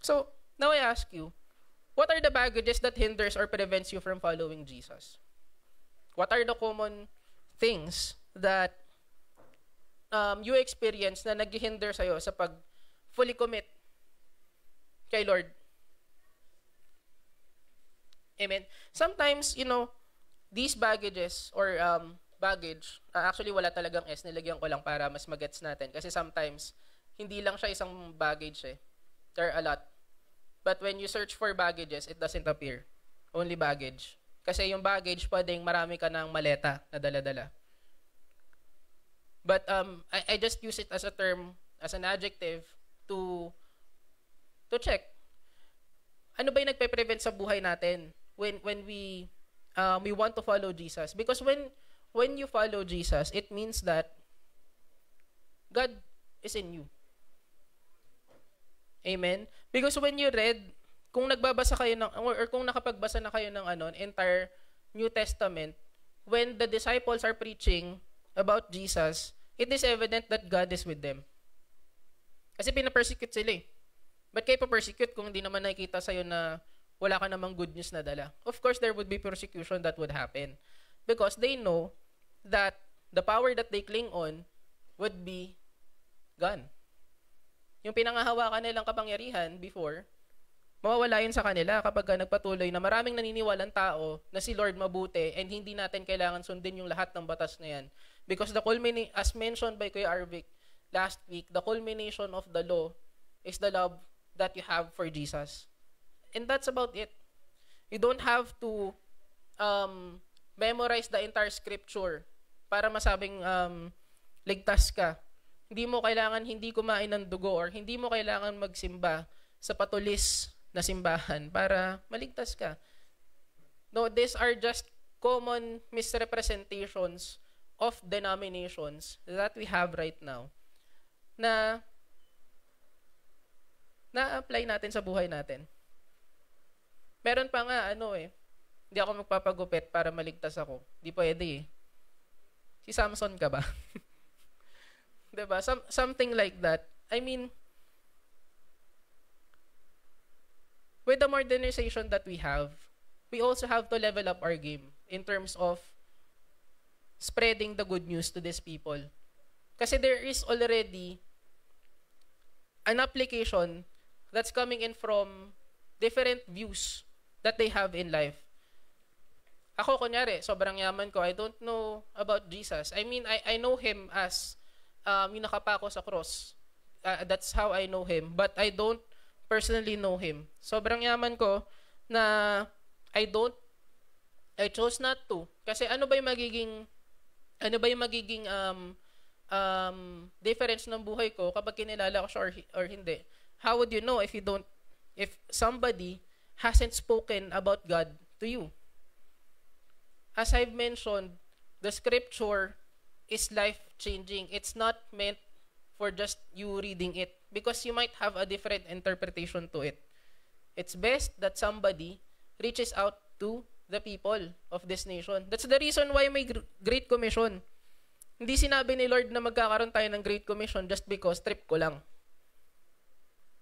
Speaker 5: So, now I ask you, what are the baggages that hinders or prevents you from following Jesus? What are the common things that you experience na nag-hinder sa'yo sa pag fully commit kay Lord? Amen. Sometimes, these baggages or baggage, actually wala talagang S, nilagyan ko lang para mas magets natin. Kasi sometimes, hindi lang siya isang baggage eh. There are a lot. But when you search for baggages, it doesn't appear. Only baggage. Kasi yung baggage, pwedeng marami ka ng maleta na dala-dala. But I just use it as a term, as an adjective, to check. Ano ba yung nagpe-prevent sa buhay natin when we we want to follow Jesus. Because when you follow Jesus, it means that God is in you. Amen? Because when you read, kung nagbabasa kayo ng, or kung nakapagbasa na kayo ng entire New Testament, when the disciples are preaching about Jesus, it is evident that God is with them. Kasi pinapersecute sila eh. Ba't kayo pa-persecute kung hindi naman nakikita sa'yo na wala ka namang good news na dala? Of course, there would be persecution that would happen. Because they know that the power that they cling on would be gone. Yung pinangahawakan nilang kapangyarihan before, mawawala yun sa kanila kapag nagpatuloy na maraming naniniwalang tao na si Lord mabuti and hindi natin kailangan sundin yung lahat ng batas na yan. Because as mentioned by Kuya Arvic last week, the culmination of the law is the love that you have for Jesus. And that's about it. You don't have to memorize the entire scripture para masabing ligtas ka. Hindi mo kailangan hindi kumain ng dugo or hindi mo kailangan magsimba sa patulis na simbahan para maligtas ka. No, these are just common misrepresentations of denominations that we have right now na na-apply natin sa buhay natin. Meron pa nga, hindi ako magpapagupit para maligtas ako. Di pwede eh. Si Samson ka ba? Diba? Something like that. I mean, with the modernization that we have, we also have to level up our game in terms of spreading the good news to these people. Kasi there is already an application that's coming in from different views that they have in life. Ako, kunyari, sobrang yaman ko. I don't know about Jesus. I mean, I know him as yung nakapako sa cross. That's how I know him. But I don't personally know him. Sobrang yaman ko na I chose not to. Kasi ano ba yung magiging difference ng buhay ko kapag kinilala ko siya or hindi? How would you know if somebody hasn't spoken about God to you? As I've mentioned, the scripture is life-changing. It's not meant for just you reading it because you might have a different interpretation to it. It's best that somebody reaches out to the people of this nation. That's the reason why may Great Commission. Hindi sinabi ni Lord na magkakaroon tayo ng Great Commission just because trip ko lang.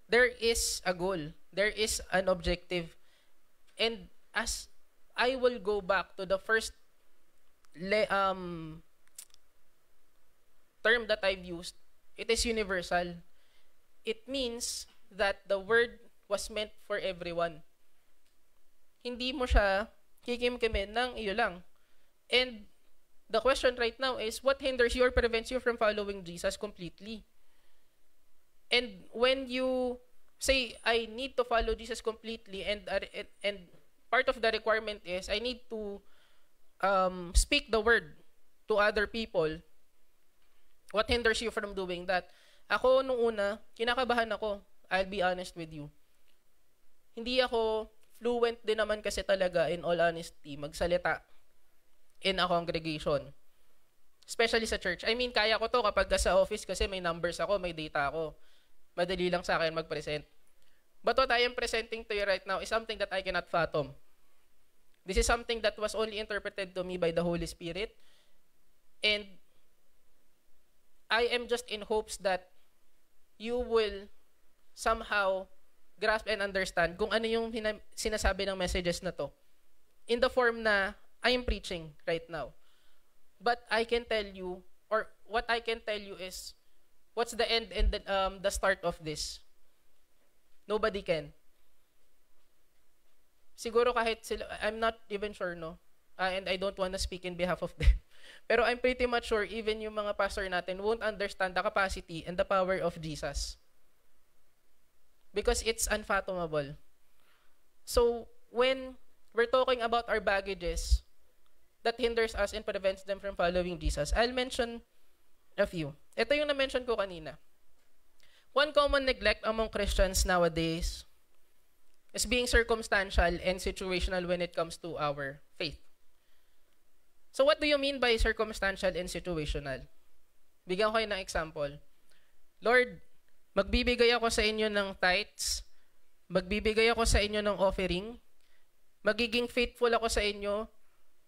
Speaker 5: There is a goal. There is an objective. And as I will go back to the first term that I've used, it is universal. It means that the word was meant for everyone. Hindi mo siya kikimkimin ng iyo lang. And the question right now is, what hinders you or prevents you from following Jesus completely? And when you say, I need to follow Jesus completely, and part of the requirement is, I need to speak the word to other people, what hinders you from doing that? Ako, nung una, kinakabahan ako. I'll be honest with you. Hindi ako fluent din naman kasi talaga, in all honesty, magsalita in a congregation. Especially sa church. I mean, kaya ko to kapag sa office kasi may numbers ako, may data ako. Madali lang sa akin mag-present. But what I am presenting to you right now is something that I cannot fathom. This is something that was only interpreted to me by the Holy Spirit. And I am just in hopes that you will somehow grasp and understand kung ano yung sinasabi ng messages na to in the form na I am preaching right now. But I can tell you, or what I can tell you is, what's the end and the start of this? Nobody can. Siguro kahit sila, I'm not even sure, no? And I don't want to speak in behalf of them. Pero I'm pretty much sure even yung mga pastor natin won't understand the capacity and the power of Jesus. Because it's unfathomable. So, when we're talking about our baggages that hinders us and prevents them from following Jesus, I'll mention a few. Ito yung na-mention ko kanina. One common neglect among Christians nowadays is being circumstantial and situational when it comes to our faith. So what do you mean by circumstantial and situational? Bigyan ko kayo ng example. Lord, magbibigay ako sa inyo ng tithes, magbibigay ako sa inyo ng offering, magiging faithful ako sa inyo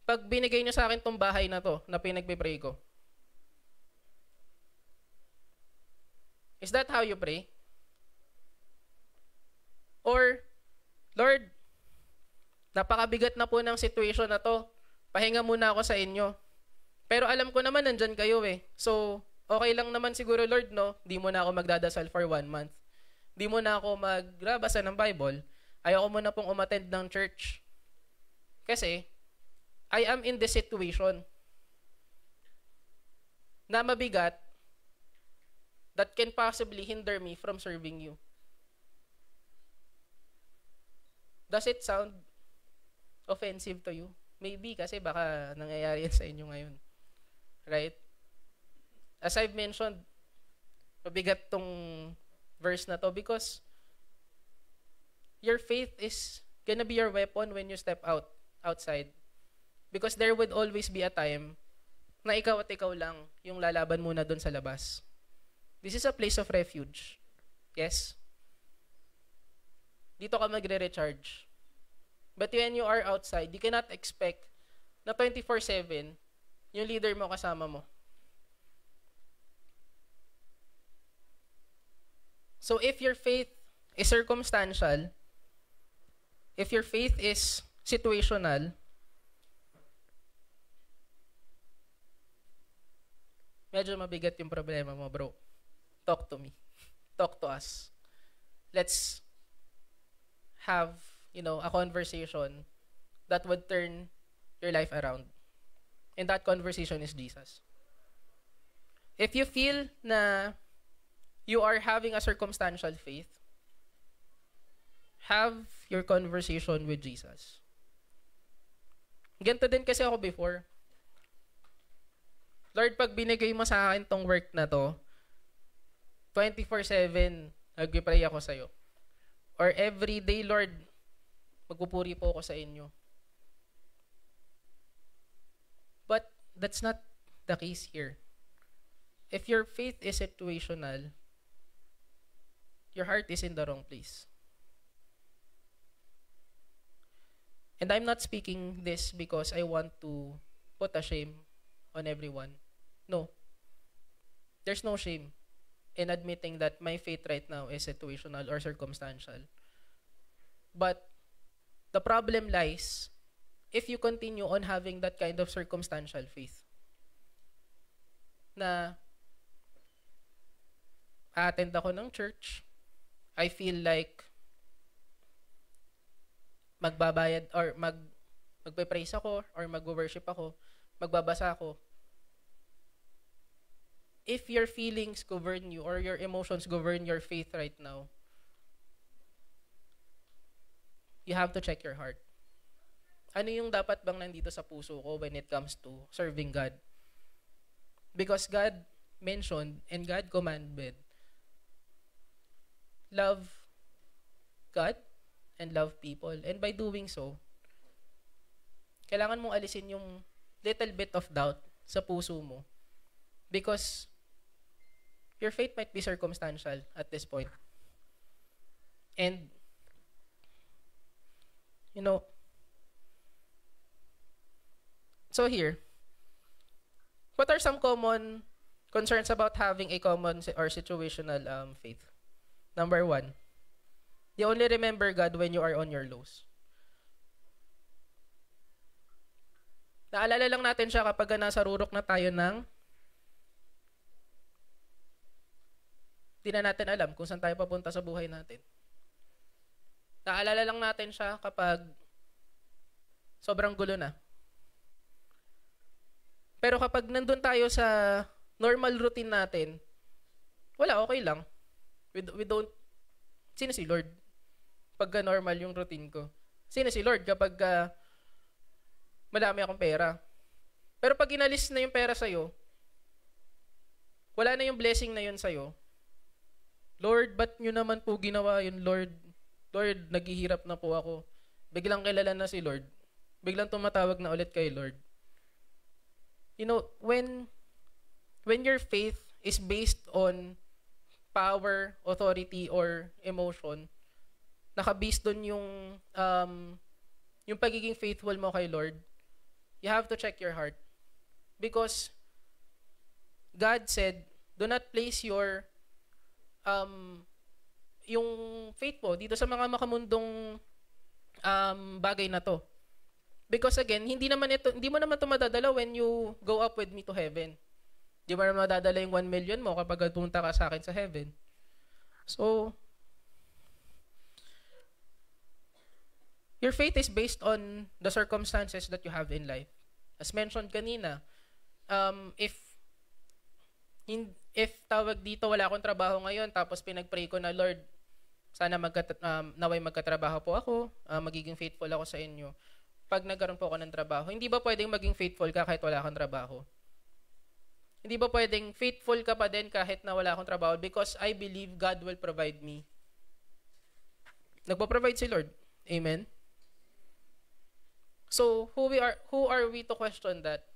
Speaker 5: pag binigay nyo sa akin tong bahay na to na pinagpipray ko. Is that how you pray? Or, Lord, napakabigat na po ng situation na to. Pahinga muna ako sa inyo. Pero alam ko naman nandyan kayo eh. So, okay lang naman siguro, Lord, no? Di mo na ako magdadasal for 1 month. Di mo na ako magbasa ng Bible. Ayoko mo na pong umattend ng church. Kasi, I am in this situation na mabigat that can possibly hinder me from serving you. Does it sound offensive to you? Maybe kasi baka nangyayari yan sa inyo ngayon. Right? As I've mentioned, mabigat tong verse na to because your faith is gonna be your weapon when you step outside. Because there would always be a time na ikaw at ikaw lang yung lalaban muna doon sa labas. This is a place of refuge. Yes? Dito ka magre-recharge. But when you are outside, you cannot expect na 24/7 yung leader mo kasama mo. So if your faith is circumstantial, if your faith is situational, medyo mabigat yung problema mo, bro. Talk to me. Talk to us. Let's have, a conversation that would turn your life around. And that conversation is Jesus. If you feel na you are having a circumstantial faith, have your conversation with Jesus. Ganito din kasi ako before. Lord, pag binigay mo sa akin tong work na to, 24/7, nag-pray ako sa'yo. Or every day, Lord, magpupuri po ako sa inyo. But that's not the case here. If your faith is situational, your heart is in the wrong place. And I'm not speaking this because I want to put a shame on everyone. No. There's no shame in admitting that my faith right now is situational or circumstantial. But the problem lies if you continue on having that kind of circumstantial faith. Na attend ako ng church, I feel like magbabayad or magpe-praise ako or mag-worship ako, magbabasa ako. If your feelings govern you or your emotions govern your faith right now, you have to check your heart. Ano yung dapat bang nandito sa puso ko when it comes to serving God? Because God mentioned and God commanded, love God and love people. And by doing so, kailangan mong alisin yung little bit of doubt sa puso mo. Because your faith might be circumstantial at this point. And so here, what are some common concerns about having a common or situational faith? Number 1, you only remember God when you are on your lows. Naalala lang natin siya kapag nasa rurok na tayo ng di na natin alam kung saan tayo papunta sa buhay natin. Naalala lang natin siya kapag sobrang gulo na. Pero kapag nandun tayo sa normal routine natin, wala, okay lang. We don't, sino si Lord? Pagka normal yung routine ko. Sino si Lord kapag madami akong pera? Pero pag inalis na yung pera sa'yo, wala na yung blessing na yun sa'yo. Lord, ba't nyo naman po ginawa yun, Lord? Lord, naghihirap na po ako. Biglang kilala na si Lord. Biglang tumatawag na ulit kay Lord. when your faith is based on power, authority, or emotion, naka-based doon yung pagiging faithful mo kay Lord, you have to check your heart. Because God said, do not place your yung faith mo dito sa mga makamundong bagay na to. Because again, hindi mo naman ito madadala when you go up with me to heaven. Di mo naman madadala yung 1 million mo kapag pumunta ka sa akin sa heaven. So, your faith is based on the circumstances that you have in life. As mentioned kanina, if tawag dito, wala akong trabaho ngayon, tapos pinag-pray ko na, Lord, sana naway magkatrabaho po ako, magiging faithful ako sa inyo. Pag nagkaroon po ako ng trabaho, hindi ba pwedeng maging faithful ka kahit wala kang trabaho? Hindi ba pwedeng faithful ka pa din kahit na wala akong trabaho? Because I believe God will provide me. Nagpo-provide si Lord. Amen? So, who are we to question that?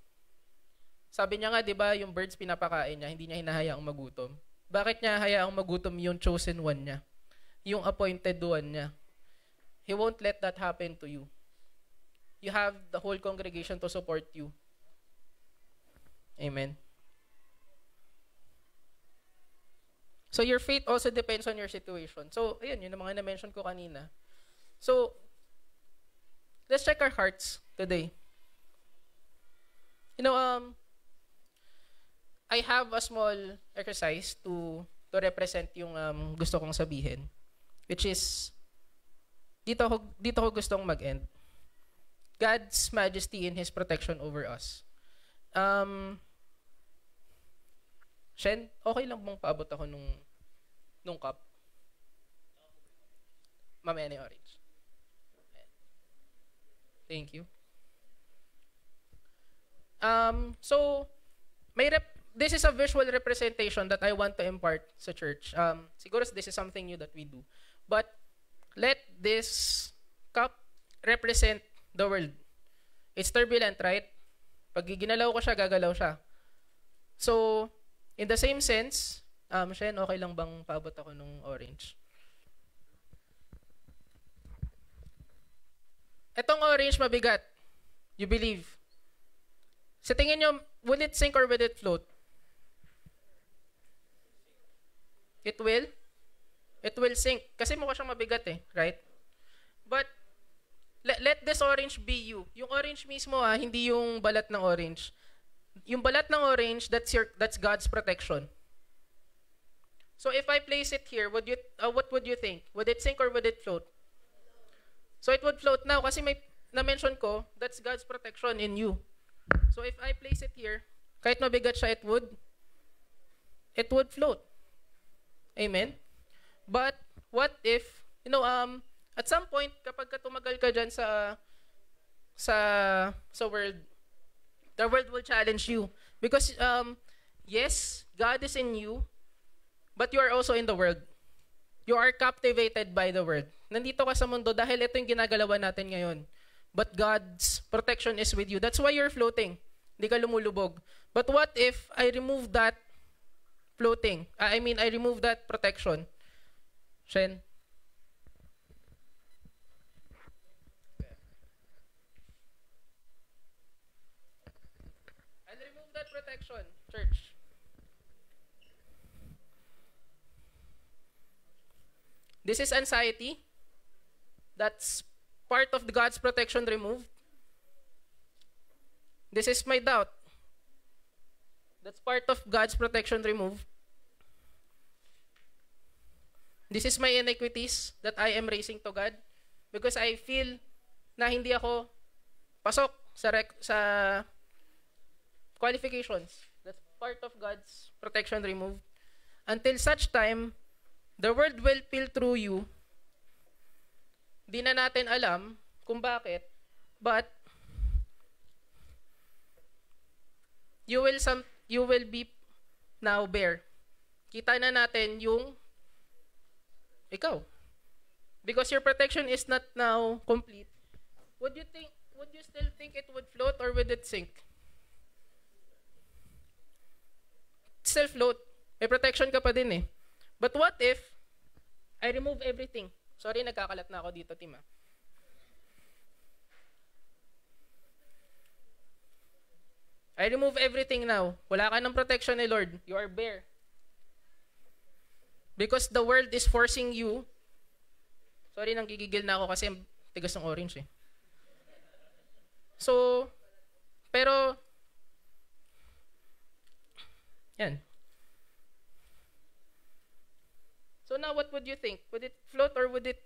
Speaker 5: Sabi niya nga, di ba, yung birds pinapakain niya, hindi niya hinahayaang magutom. Bakit niya hayaang magutom yung chosen one niya? Yung appointed one niya? He won't let that happen to you. You have the whole congregation to support you. Amen. So, your faith also depends on your situation. So, ayun, yun ang mga na-mention ko kanina. So, let's check our hearts today. I have a small exercise to represent yung gusto kong sabihin, which is dito ko gustong mag-end. God's majesty in His protection over us. Shen, okay lang bang paabot ako nung cup? Mamaya na yung orange. Thank you. So, this is a visual representation that I want to impart sa church. Siguro this is something new that we do. But let this cup represent the world. It's turbulent, right? Pag ginalaw ko siya, gagalaw siya. So, in the same sense, Shen, okay lang bang paabot ako nung orange? Etong orange mabigat. You believe. Sa tingin nyo, will it sink or will it float? It will? It will sink. Kasi mukha siyang mabigat right? But, let this orange be you. Yung orange mismo hindi yung balat ng orange. Yung balat ng orange, that's God's protection. So if I place it here, what would you think? Would it sink or would it float? So it would float now kasi may na-mention ko, that's God's protection in you. So if I place it here, kahit mabigat siya, it would float. Amen? But what if, at some point, kapag tumagal ka dyan sa world, the world will challenge you. Because, yes, God is in you, but you are also in the world. You are captivated by the world. Nandito ka sa mundo dahil ito yung ginagalawan natin ngayon. But God's protection is with you. That's why you're floating. Hindi ka lumulubog. But what if I remove that floating? I remove that protection. Shen? I'll remove that protection, church. This is anxiety. That's part of God's protection removed. This is my doubt. That's part of God's protection removed. This is my iniquities that I am raising to God because I feel na hindi ako pasok sa qualifications. That's part of God's protection removed. Until such time, the world will feel through you. Di na natin alam kung bakit, but you will be now bare. Kita na natin yung ikaw. Because your protection is not now complete. Would you still think it would float or would it sink? still float. May protection ka pa din eh. But what if I remove everything? Sorry, nagkakalat na ako dito, Tim. I remove everything now. Wala ka ng protection ni Lord. You are bare. Because the world is forcing you. Sorry, nanggigigil na ako kasi tigas ng orange eh. So, pero, yan. So now what would you think? Would it float or would it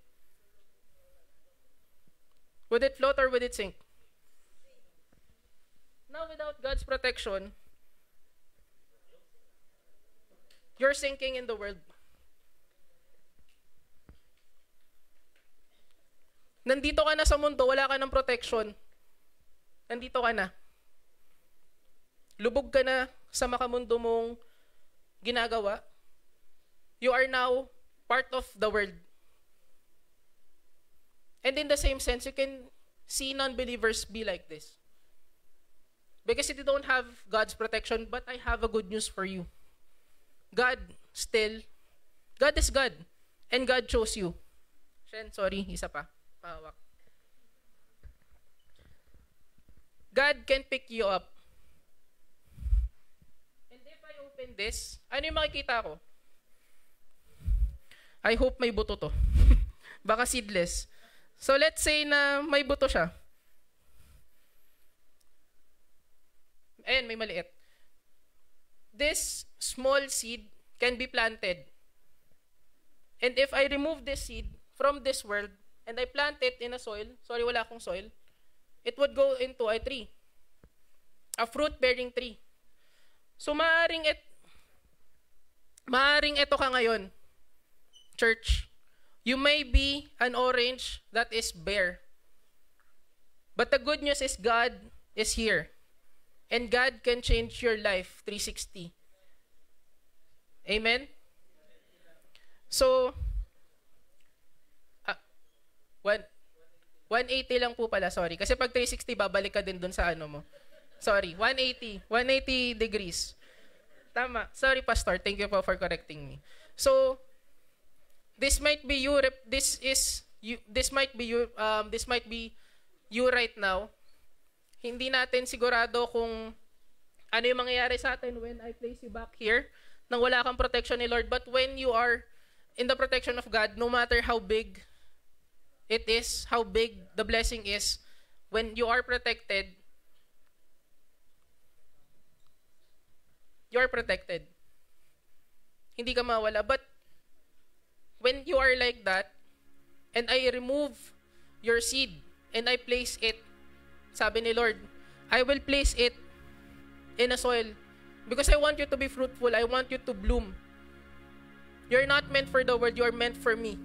Speaker 5: float or would it sink? Now without God's protection, you're sinking in the world. Nandito ka na sa mundo, wala ka ng protection. Nandito ka na. Lubog ka na sa makamundo mong ginagawa. You are now part of the world. And in the same sense, you can see non-believers be like this. Because you don't have God's protection, but I have a good news for you. God is God. And God chose you. Shen, sorry, isa pa. Pahawak. God can pick you up. And if I open this, ano yung makikita ko? I hope may buto to. Baka seedless. So let's say na may buto siya. Ayan, may maliit. This small seed can be planted. And if I remove this seed from this world, and I plant it in a soil, sorry, wala akong soil, it would go into a tree. A fruit-bearing tree. So, maaring ito ka ngayon, church. You may be an orange that is bare. But the good news is God is here. And God can change your life 360. Amen? So, 180 lang po pala, sorry. Kasi pag 360, babalik ka din dun sa ano mo. Sorry, 180 degrees. Tama. Sorry, Pastor. Thank you po for correcting me. So, this might be you right now. Hindi natin sigurado kung ano yung mangyayari sa atin when I place you back here nang wala kang protection ni Lord. But when you are in the protection of God, no matter how big it is, how big the blessing is, when you are protected, you are protected. Hindi ka mawala. But when you are like that, and I remove your seed, and I place it, sabi ni Lord, I will place it in a soil because I want you to be fruitful. I want you to bloom. You're not meant for the world. You are meant for me.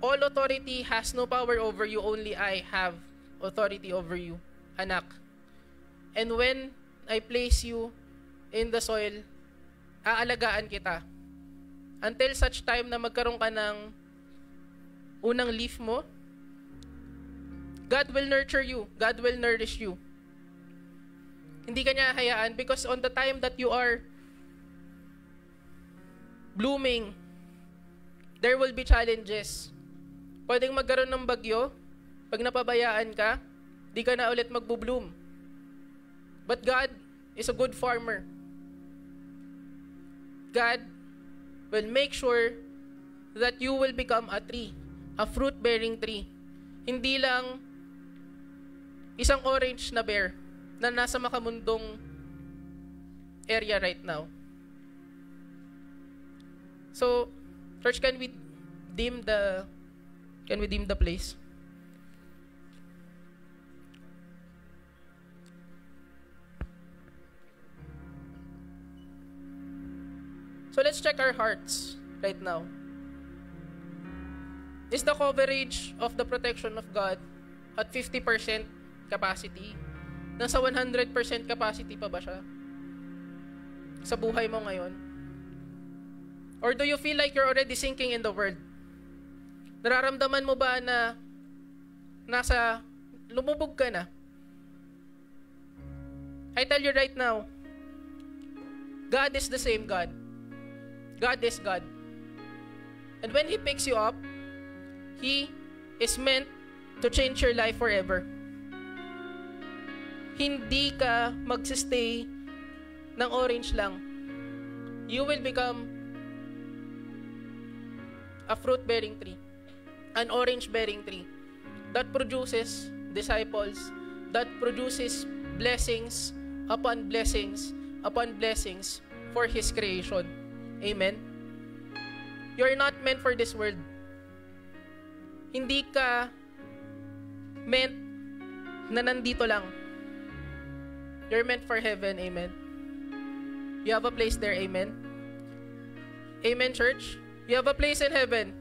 Speaker 5: All authority has no power over you. Only I have authority over you, anak. And when I place you in the soil, aalagaan kita. Until such time na magkaroon ka ng unang leaf mo, God will nurture you. God will nourish you. Hindi ka niya hayaan because on the time that you are blooming, there will be challenges. Pwedeng magkaroon ng bagyo, pag napabayaan ka, di ka na ulit magbo-bloom. But God is a good farmer. God will make sure that you will become a tree, a fruit-bearing tree. Hindi lang isang orange na bear na nasa makamundong area right now. So, church, can we dim the place? So let's check our hearts right now. Is the coverage of the protection of God at 50% capacity? Nasa 100% capacity pa ba siya? Sa buhay mo ngayon? Or do you feel like you're already sinking in the world? Nararamdaman mo ba na lumubog ka na? I tell you right now, God is the same God. God is God. And when He picks you up, He is meant to change your life forever. Hindi ka magsistay ng orange lang. You will become a fruit-bearing tree, an orange-bearing tree that produces disciples, that produces blessings upon blessings upon blessings for His creation. Amen? You're not meant for this world. Hindi ka meant na nandito lang. You're meant for heaven. Amen? You have a place there. Amen? Amen, church? You have a place in heaven.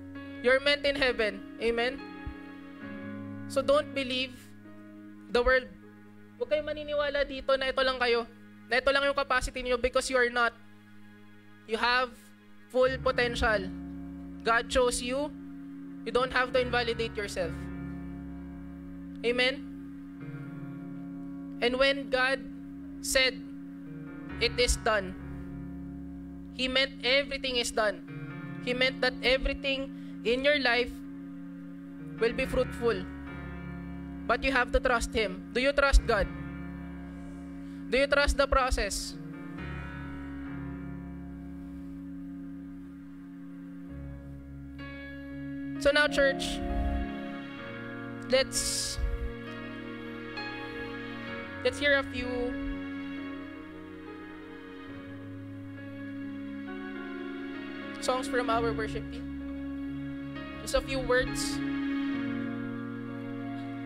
Speaker 5: You're meant in heaven. Amen? So don't believe the world. Huwag kayo maniniwala dito na ito lang kayo. Na ito lang yung capacity niyo, because you are not. You have full potential. God chose you. You don't have to invalidate yourself. Amen? And when God said, it is done, He meant everything is done. He meant that everything in your life will be fruitful. But you have to trust Him. Do you trust God? Do you trust the process? So now, church, let's hear a few songs from our worship team. Just a few words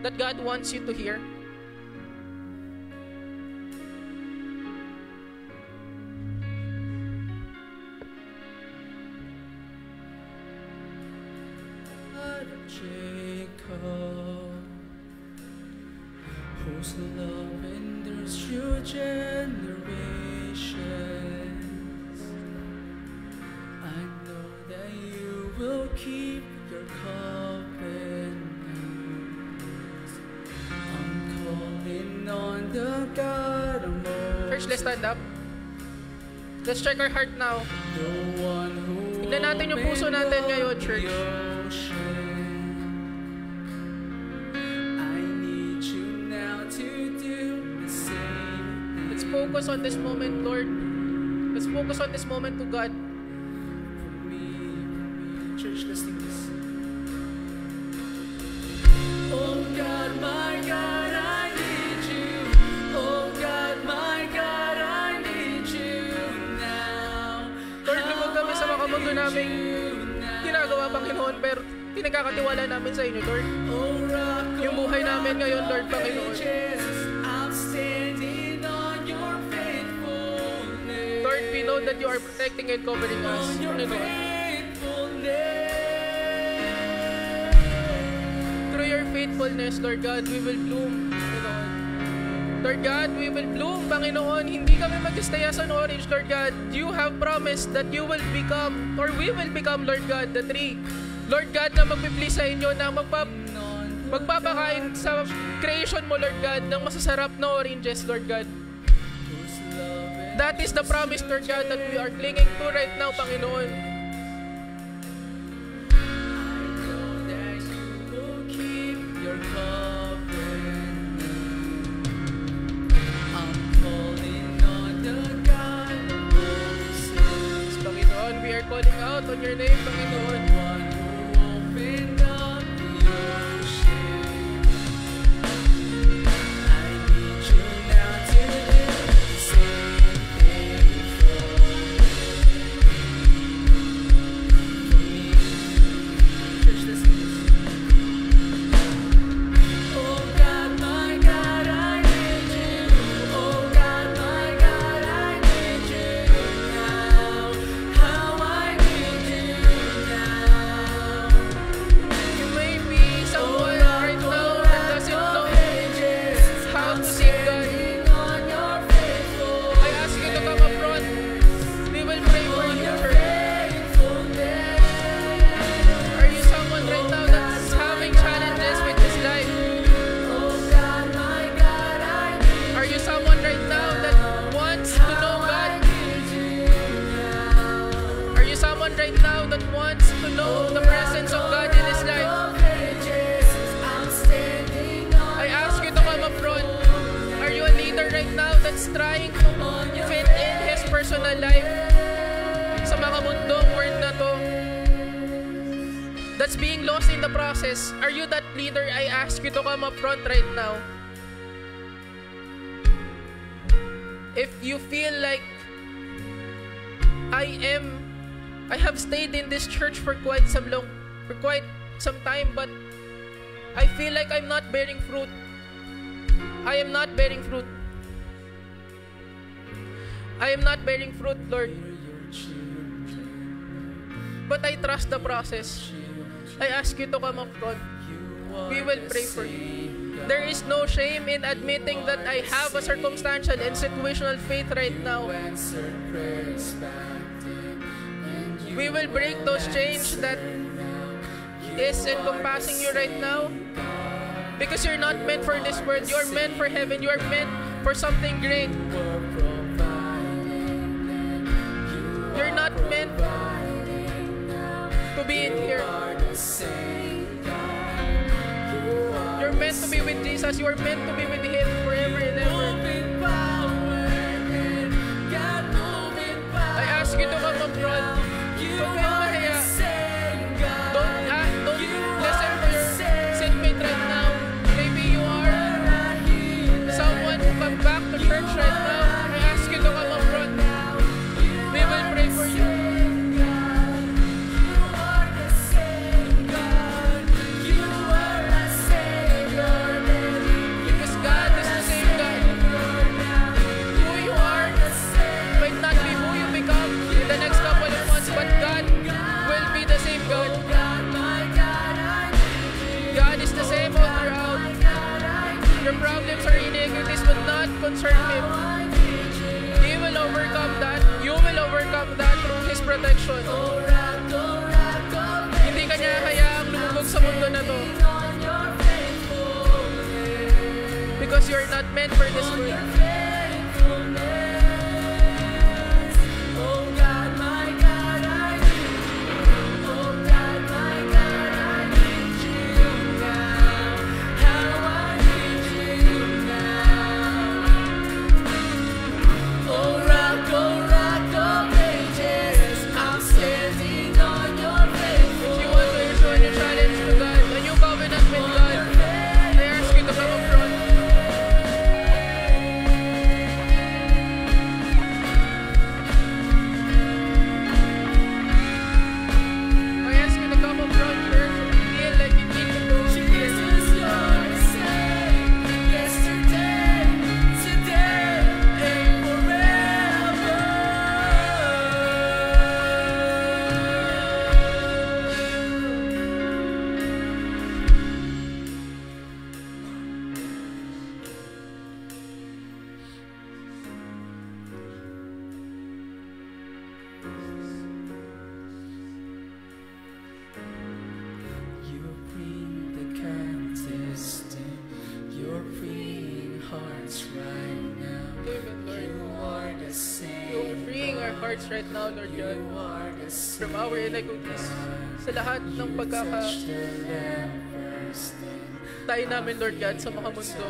Speaker 5: that God wants you to hear.
Speaker 2: God of Jacob, whose love endures through generations, I know that you will keep your covenant. I'm calling on the God of Moses.
Speaker 5: Church, let's stand up. Let's check our heart now.
Speaker 2: The one who
Speaker 5: Tignan natin yung puso natin ngayon, church.
Speaker 2: I need you now to do the same.
Speaker 5: Let's focus on this moment, Lord. Let's focus on this moment to God.
Speaker 2: For me. Church, let's sing this. Oh God, my God, I need you. Oh God, my God, I need you now.
Speaker 5: Lord, lumog kami sa mga mundo namin ginagawa, Panginoon, pero pinagkakatiwala namin sa inyo, Lord.
Speaker 2: Oh rock,
Speaker 5: Yung buhay namin ngayon, Lord, Panginoon.
Speaker 2: I'm standing on your faithfulness.
Speaker 5: Lord, we know that you are protecting and covering us,
Speaker 2: On your
Speaker 5: Panginoon.
Speaker 2: faithfulness.
Speaker 5: Through your faithfulness, Lord God, we will bloom, Panginoon. Lord God, we will bloom, Panginoon. Hindi kami mag-stay as an orange, Lord God. You have promised that you will become, or we will become, Lord God, the tree. Lord God, na magpipli sa inyo, na magpapakain sa creation mo, Lord God, ng masasarap na oranges, Lord God. That is the promise, Lord God, that we are clinging to right now, Panginoon.
Speaker 2: That you will keep your covenant. I'm calling on the God of Moses,
Speaker 5: Panginoon, we are calling out on your name, Panginoon.
Speaker 2: one who opened up the ocean. I need you now to do the same thing for me. Church, listen to this. Oh God, my God, I need you. Oh God, my God, I need you now. How I need you now.
Speaker 5: wants to know the presence of God in his life. I ask you to come up front. Are you a leader right now that's trying to fit in his personal life sa mga mundong word na to? That's being lost in the process. Are you that leader? I ask you to come up front right now. If you feel like I have stayed in this church for quite some time, but I feel like I'm not bearing fruit. I am not bearing fruit. I am not bearing fruit, Lord. But I trust the process. I ask you to come up front. We will pray for you. There is no shame in admitting that I have a circumstantial and situational faith right now. We will break those chains that is encompassing you right now. Because you're not meant for this world. You're meant for heaven. You are meant for something great. You're not meant to be in here. You're meant to be with Jesus. You are meant to be with Him forever and ever. I ask you to come up front. Huwag kayong mahiya. Don't listen for your seatmate right now. Maybe you are someone who come back to church right now. I ask you to come up front. We will pray for you. Because God is the same God. Who you are might not be who you become in the next couple of months, but God will be the same God. God is the same all throughout. Your problems or iniquities will not concern Him. He will overcome that. You will overcome that through His protection. Hindi ka niya hayaang lumubog sa mundo na to. Because you're not meant for this world. Right now, Lord God, from our iniquities, sa lahat ng tayo namin, Lord God, sa mga mundo,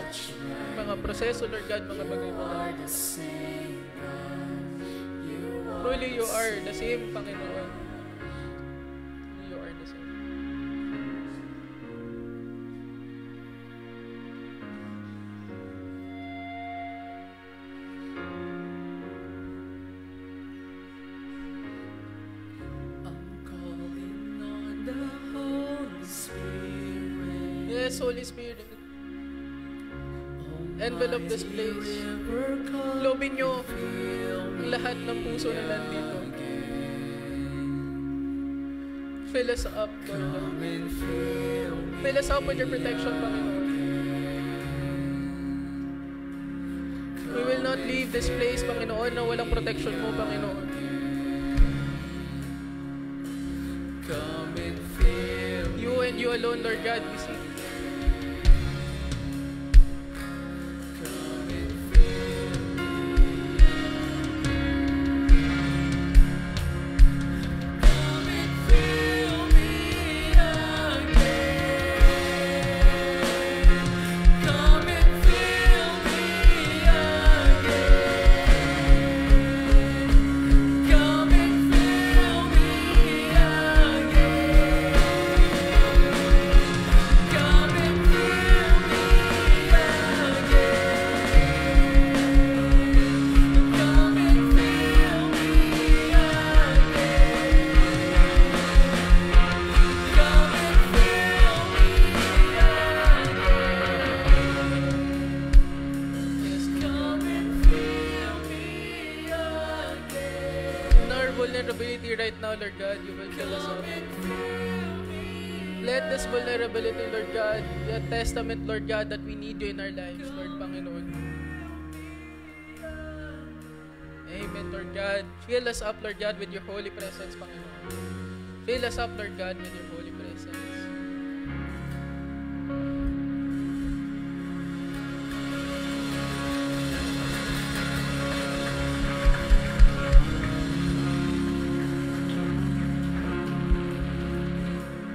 Speaker 5: mga proseso, Lord God, mga bagay-bagay. Truly, you are the same, Panginoon. You are the same. Yes, Holy Spirit, envelop this place. Lobin nyo ang lahat ng puso na nandito. Fill us up, Lord. Fill us up with your protection, Panginoon. We will not leave this place, Panginoon, na walang protection mo, Panginoon. You and you alone, Lord God, we seek.
Speaker 2: Come and fill
Speaker 5: Let this vulnerability, Lord God, be a testament, Lord God, that we need you in our lives, Lord Panginoon. Amen, Lord God. Fill us up, Lord God, with your holy presence, Panginoon. Fill us up, Lord God, with your holy presence.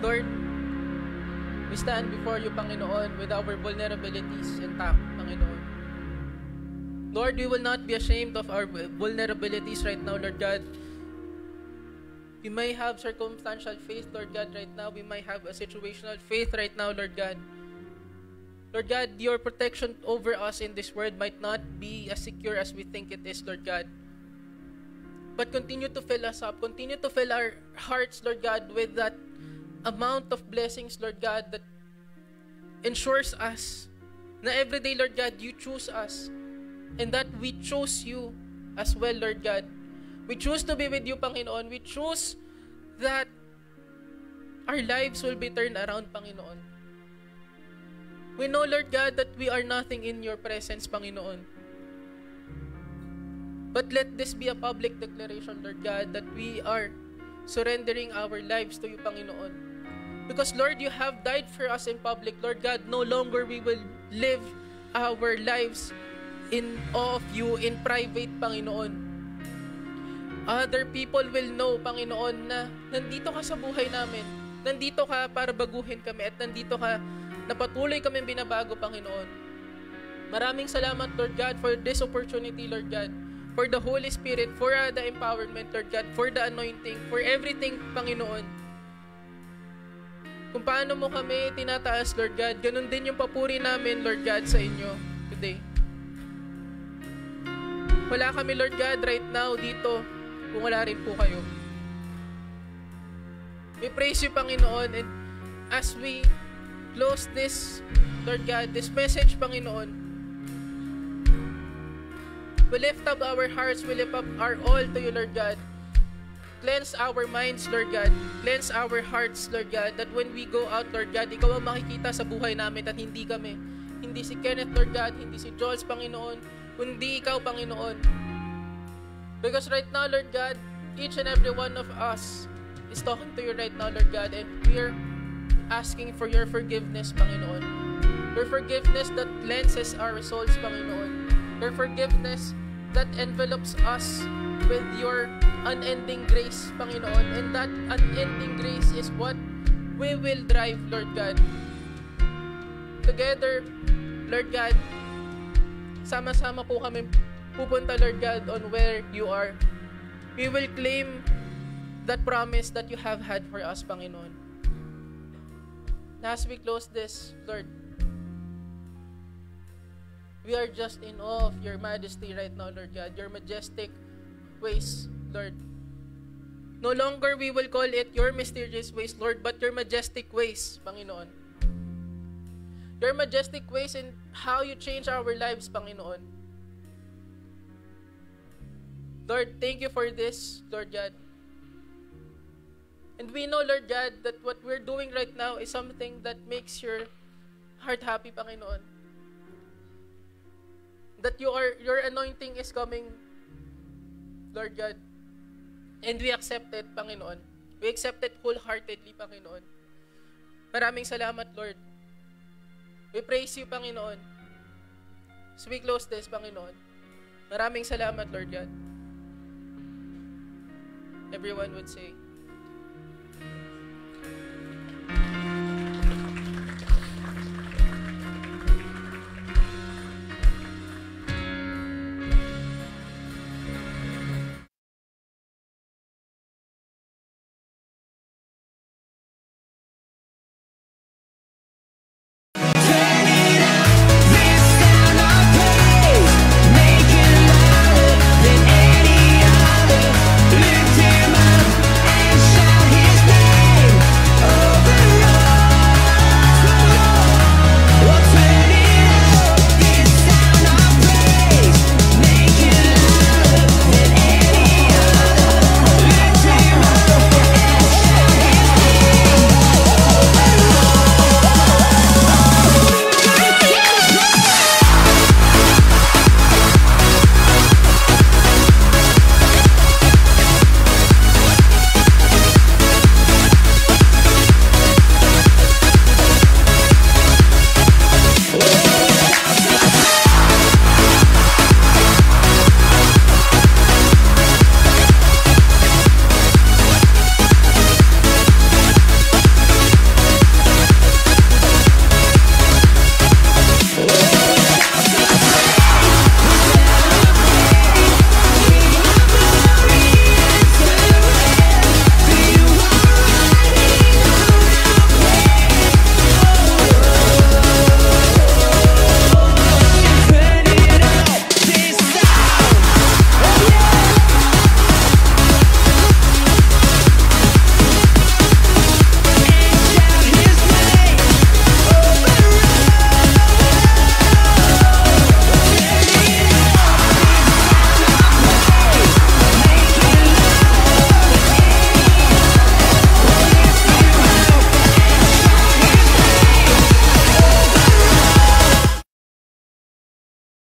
Speaker 5: Lord, we stand before you, Panginoon, with our vulnerabilities intact, Panginoon. Lord, we will not be ashamed of our vulnerabilities right now, Lord God. We may have circumstantial faith, Lord God, right now. We might have a situational faith right now, Lord God. Lord God, your protection over us in this world might not be as secure as we think it is, Lord God. But continue to fill us up. Continue to fill our hearts, Lord God, with that amount of blessings, Lord God, that ensures us na every day, Lord God, you choose us and that we choose you as well, Lord God. We choose to be with you, Panginoon. We choose that our lives will be turned around, Panginoon. We know, Lord God, that we are nothing in your presence, Panginoon. But let this be a public declaration, Lord God, that we are surrendering our lives to you, Panginoon. Because, Lord, you have died for us in public, Lord God. No longer we will live our lives in awe of you, in private, Panginoon. Other people will know, Panginoon, na nandito ka sa buhay namin. Nandito ka para baguhin kami at nandito ka na patuloy kami binabago, Panginoon. Maraming salamat, Lord God, for this opportunity, Lord God. For the Holy Spirit, for the empowerment, Lord God, for the anointing, for everything, Panginoon. Kung paano mo kami tinataas, Lord God, ganun din yung papuri namin, Lord God, sa inyo today. Wala kami, Lord God, right now dito kung wala rin po kayo. We praise you, Panginoon, and as we close this, Lord God, this message, Panginoon, we lift up our hearts, we lift up our all to you, Lord God. Cleanse our minds, Lord God. Cleanse our hearts, Lord God, that when we go out, Lord God, ikaw ang makikita sa buhay namin at hindi kami. Hindi si Kenneth, Lord God, hindi si Jules, Panginoon, kundi ikaw, Panginoon. Because right now, Lord God, each and every one of us is talking to you right now, Lord God, and we're asking for your forgiveness, Panginoon. Your forgiveness that cleanses our souls, Panginoon. Your forgiveness that envelops us with your unending grace, Panginoon. And that unending grace is what we will drive, Lord God. Together, Lord God, sama-sama po kami pupunta, Lord God, on where you are. We will claim that promise that you have had for us, Panginoon. As we close this, Lord, we are just in awe of your majesty right now, Lord God. Your majestic ways, Lord. No longer we will call it your mysterious ways, Lord, but your majestic ways, Panginoon. Your majestic ways in how you change our lives, Panginoon. Lord, thank you for this, Lord God. And we know, Lord God, that what we're doing right now is something that makes your heart happy, Panginoon. That your anointing is coming, Lord God. And we accept it, Panginoon. We accept it wholeheartedly, Panginoon. Maraming salamat, Lord. We praise you, Panginoon. So we close this, Panginoon. Maraming salamat, Lord God. Everyone would say,